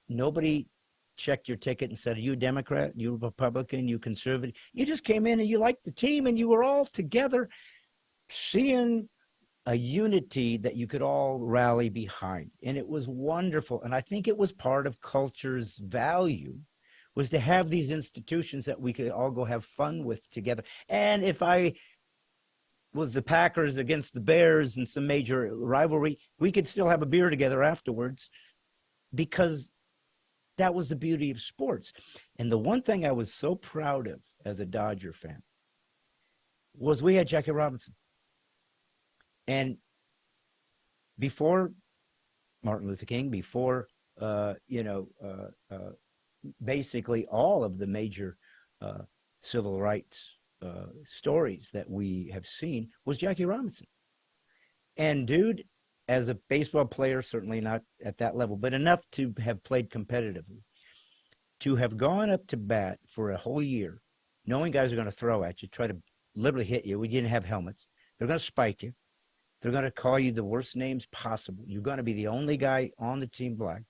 nobody checked your ticket and said, are you a Democrat, you a Republican, you conservative? You just came in and you liked the team, and you were all together seeing a unity that you could all rally behind. And it was wonderful. And I think it was part of culture's value, was to have these institutions that we could all go have fun with together. And if I was the Packers against the Bears in some major rivalry, we could still have a beer together afterwards, because that was the beauty of sports. And the one thing I was so proud of as a Dodger fan was we had Jackie Robinson. And before Martin Luther King, before, basically all of the major civil rights stories that we have seen, was Jackie Robinson. And dude, as a baseball player, certainly not at that level, but enough to have played competitively, to have gone up to bat for a whole year, knowing guys are going to throw at you, try to literally hit you. We didn't have helmets. They're going to spike you. They're going to call you the worst names possible. You're going to be the only guy on the team black.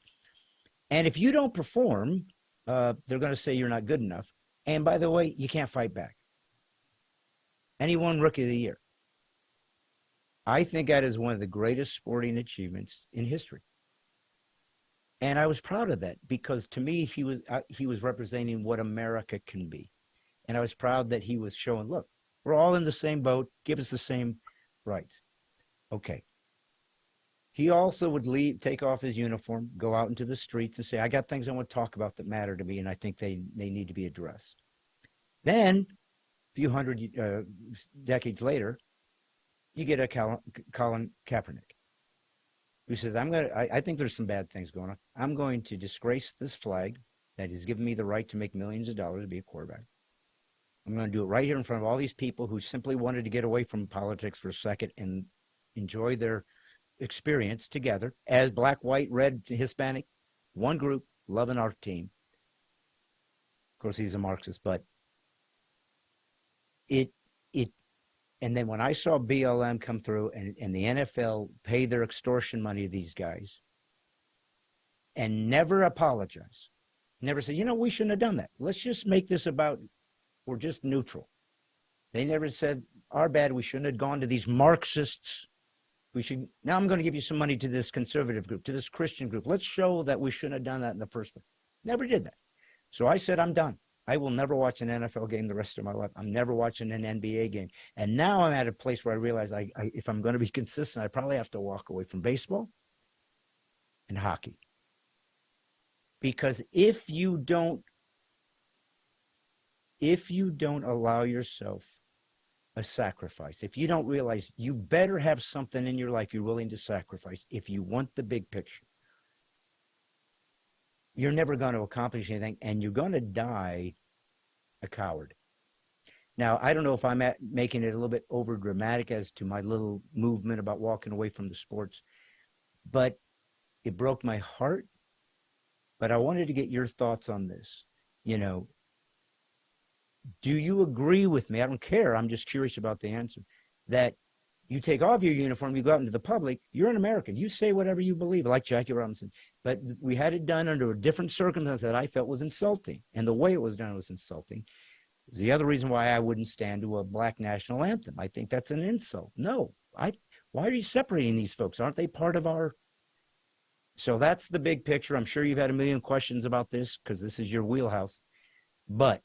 And if you don't perform, they're going to say you're not good enough. And by the way, you can't fight back. And he won Rookie of the Year. I think that is one of the greatest sporting achievements in history. And I was proud of that, because to me, he was representing what America can be. And I was proud that he was showing, look, we're all in the same boat. Give us the same rights. Okay. He also would take off his uniform, go out into the streets and say, I got things I want to talk about that matter to me, and I think they need to be addressed. Then, a few hundred decades later, you get a Colin Kaepernick, who says, I think there's some bad things going on. I'm going to disgrace this flag that has given me the right to make millions of dollars to be a quarterback. I'm going to do it right here in front of all these people who simply wanted to get away from politics for a second and enjoy their experience together as black, white, red, Hispanic, one group, loving our team. Of course, he's a Marxist, but and then when I saw BLM come through and the NFL pay their extortion money to these guys and never apologize, never say, we shouldn't have done that. Let's just make this about, we're just neutral. They never said, our bad, we shouldn't have gone to these Marxists. Now I'm going to give you some money to this conservative group, to this Christian group. Let's show that we shouldn't have done that in the first place. Never did that. So I said, I'm done. I will never watch an NFL game the rest of my life. I'm never watching an NBA game. And now I'm at a place where I realize if I'm going to be consistent, I probably have to walk away from baseball and hockey. Because if you don't allow yourself a sacrifice, if you don't realize you better have something in your life you're willing to sacrifice if you want the big picture, you're never going to accomplish anything, and you're going to die a coward. Now, I don't know if I'm making it a little bit over dramatic as to my little movement about walking away from the sports, but it broke my heart but I wanted to get your thoughts on this. You know, do you agree with me? I don't care. I'm just curious about the answer. That you take off your uniform, you go out into the public, you're an American. You say whatever you believe, like Jackie Robinson. But we had it done under a different circumstance that I felt was insulting. And the way it was done was insulting. It's the other reason why I wouldn't stand to a black national anthem. I think that's an insult. No, why are you separating these folks? Aren't they part of our... So that's the big picture. I'm sure you've had a million questions about this because this is your wheelhouse. But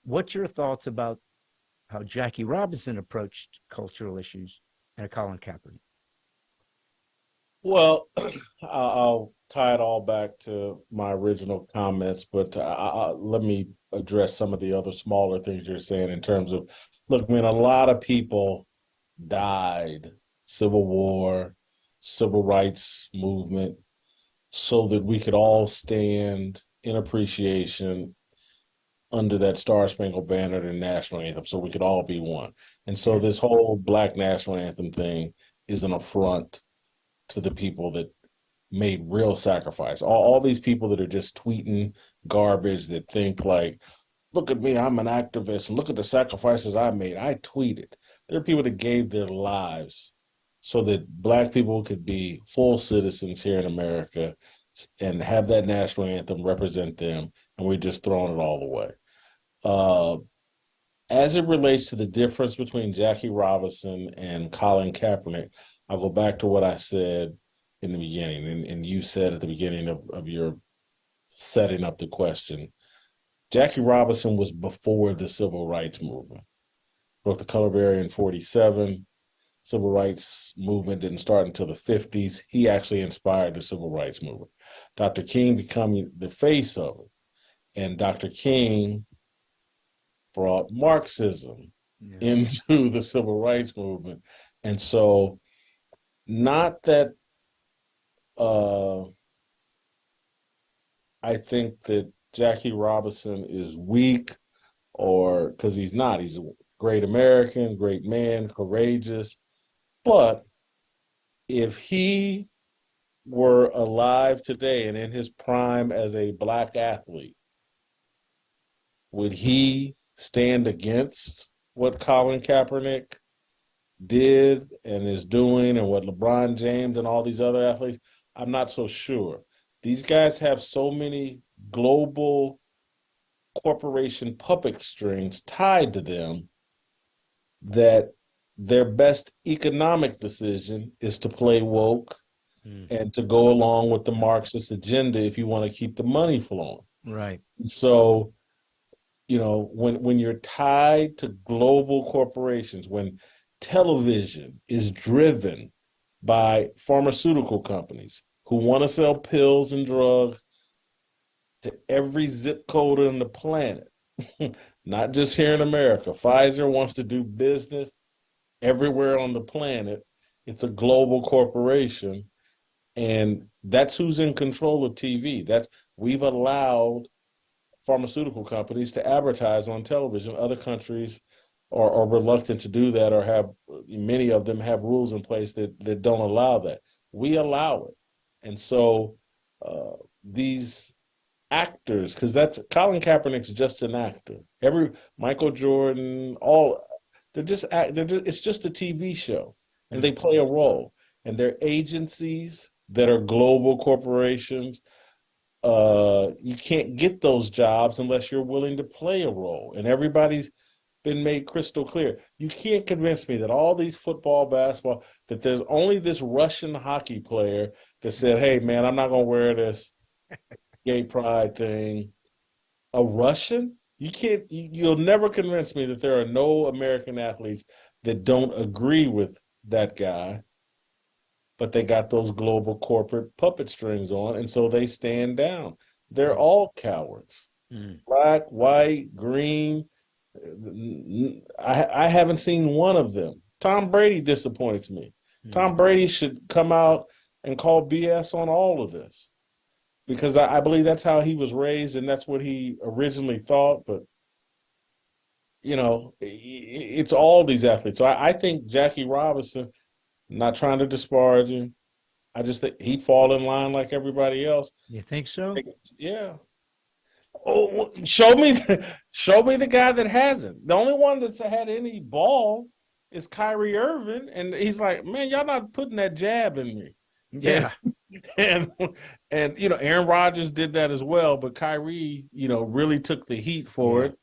what's your thoughts about how Jackie Robinson approached cultural issues and Colin Kaepernick? Well, I'll tie it all back to my original comments, but let me address some of the other smaller things you're saying in terms of, look, man, a lot of people died, Civil War, Civil Rights Movement, so that we could all stand in appreciation under that Star Spangled Banner and national anthem, so we could all be one. And so this whole Black national anthem thing is an affront to the people that made real sacrifice. All these people that are just tweeting garbage that think like, look at me, I'm an activist, and look at the sacrifices I made. I tweeted. There are people that gave their lives so that Black people could be full citizens here in America and have that national anthem represent them, and we're just throwing it all away. As it relates to the difference between Jackie Robinson and Colin Kaepernick, I'll go back to what I said in the beginning, and you said at the beginning of your setting up the question. Jackie Robinson was before the Civil Rights Movement. Broke the color barrier in 1947. Civil Rights Movement didn't start until the 1950s. He actually inspired the Civil Rights Movement. Dr. King becoming the face of it. And Dr. King brought Marxism into the Civil Rights Movement. And so, not that I think that Jackie Robinson is weak, or because he's not. He's a great American, great man, courageous. But if he were alive today and in his prime as a Black athlete, would he stand against what Colin Kaepernick did and is doing and what LeBron James and all these other athletes? I'm not so sure. These guys have so many global corporation puppet strings tied to them that their best economic decision is to play woke and to go along with the Marxist agenda if you want to keep the money flowing. Right. So, you know, when you're tied to global corporations, when television is driven by pharmaceutical companies who want to sell pills and drugs to every zip code on the planet, not just here in America. Pfizer wants to do business everywhere on the planet. It's a global corporation, and that's who's in control of TV. We've allowed pharmaceutical companies to advertise on television. Other countries are reluctant to do that, or many of them have rules in place that don't allow that. We allow it. And so these actors, because Colin Kaepernick's just an actor. Michael Jordan, it's just a TV show, and they play a role. And they're agencies that are global corporations. You can't get those jobs unless you're willing to play a role. And everybody's been made crystal clear. You can't convince me that all these football, basketball, that there's only this Russian hockey player that said, hey, man, I'm not going to wear this gay pride thing. A Russian? You'll never convince me that there are no American athletes that don't agree with that guy, but they got those global corporate puppet strings on, and so they stand down. They're all cowards. Black, white, green. I haven't seen one of them. Tom Brady disappoints me. Tom Brady should come out and call BS on all of this, because I believe that's how he was raised and that's what he originally thought. But, you know, it's all these athletes. So I think Jackie Robinson, not trying to disparage him, I just think he'd fall in line like everybody else. You think so? Yeah. Oh, show me the guy that hasn't. The only one that's had any balls is Kyrie Irving, and he's like, man, y'all not putting that jab in me. And Yeah. and you know, Aaron Rodgers did that as well, but Kyrie, you know, really took the heat for it,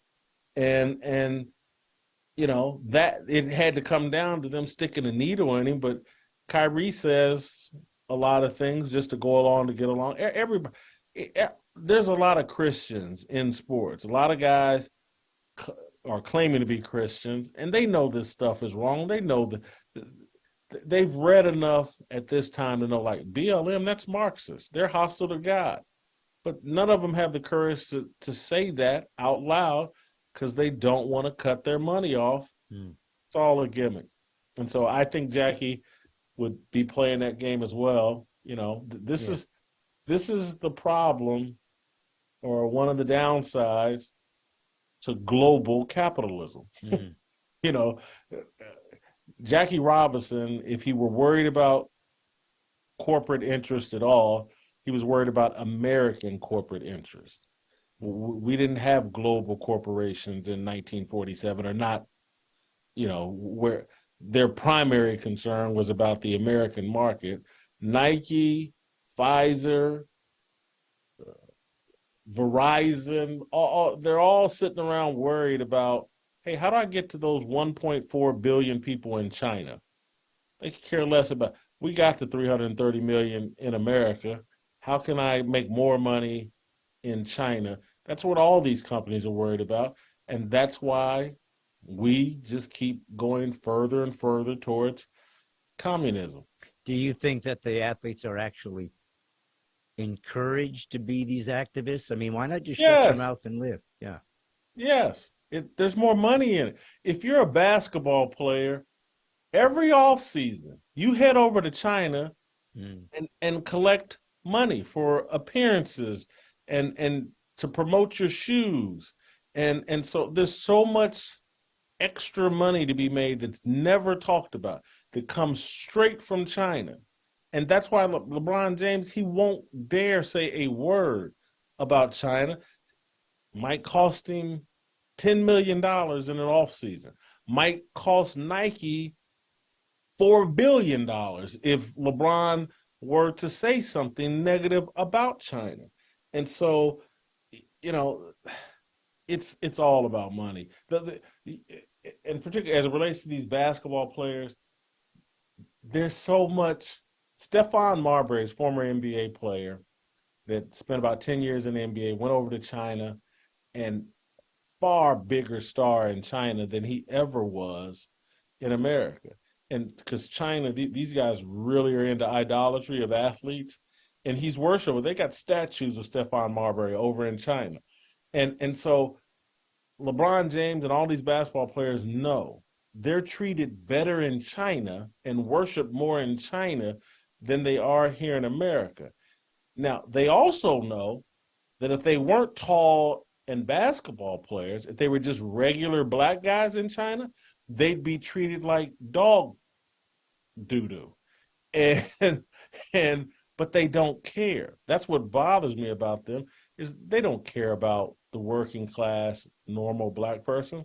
and you know that it had to come down to them sticking a needle in him. But Kyrie says a lot of things just to go along to get along. Everybody, there's a lot of Christians in sports. A lot of guys are claiming to be Christians, and they know this stuff is wrong. They know that they've read enough at this time to know, like, BLM, that's Marxist. They're hostile to God. But none of them have the courage to say that out loud because they don't want to cut their money off. It's all a gimmick. And so I think Jackie would be playing that game as well. You know, this is the problem, or one of the downsides to global capitalism. You know, Jackie Robinson, if he were worried about corporate interest at all, he was worried about American corporate interest. We didn't have global corporations in 1947, or not, you know, where their primary concern was about the American market. Nike, Pfizer, Verizon, they're all sitting around worried about, hey, how do I get to those 1.4 billion people in China? They care less about, we got to 330 million in America. How can I make more money in China? That's what all these companies are worried about. And that's why we just keep going further and further towards communism. Do you think that the athletes are actually encouraged to be these activists? I mean, why not just shut your mouth and live? Yeah. Yes. There's more money in it. If you're a basketball player, every off season, you head over to China and collect money for appearances and to promote your shoes. And so there's so much extra money to be made that's never talked about, that comes straight from China. And that's why LeBron James, he won't dare say a word about China. Might cost him $10 million in an offseason. Might cost Nike $4 billion if LeBron were to say something negative about China. And so, you know, it's all about money. And particularly as it relates to these basketball players, there's so much. Stephon Marbury, former NBA player that spent about 10 years in the NBA, went over to China, and far bigger star in China than he ever was in America. And because China, these guys really are into idolatry of athletes, and he's worshipful. They got statues of Stephon Marbury over in China. And so LeBron James and all these basketball players know they're treated better in China and worshiped more in China than they are here in America. Now, they also know that if they weren't tall and basketball players, if they were just regular black guys in China, they'd be treated like dog doo-doo. But they don't care. That's what bothers me about them, is they don't care about the working class, normal black person.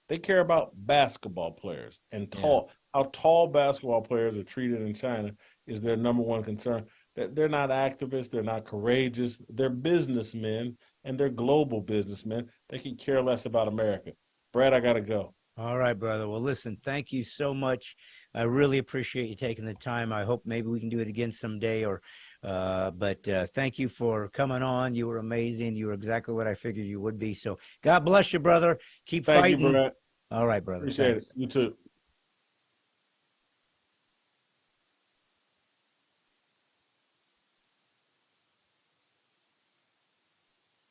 They care about basketball players and how tall basketball players are treated in China is their number one concern. They're not activists. They're not courageous. They're businessmen, and they're global businessmen. They can care less about America. Brad, I got to go. All right, brother. Well, listen, thank you so much. I really appreciate you taking the time. I hope maybe we can do it again someday, but thank you for coming on. You were amazing. You were exactly what I figured you would be. So God bless you, brother. Keep fighting. Thank you, Brad. All right, brother. Appreciate Thanks. it. You too.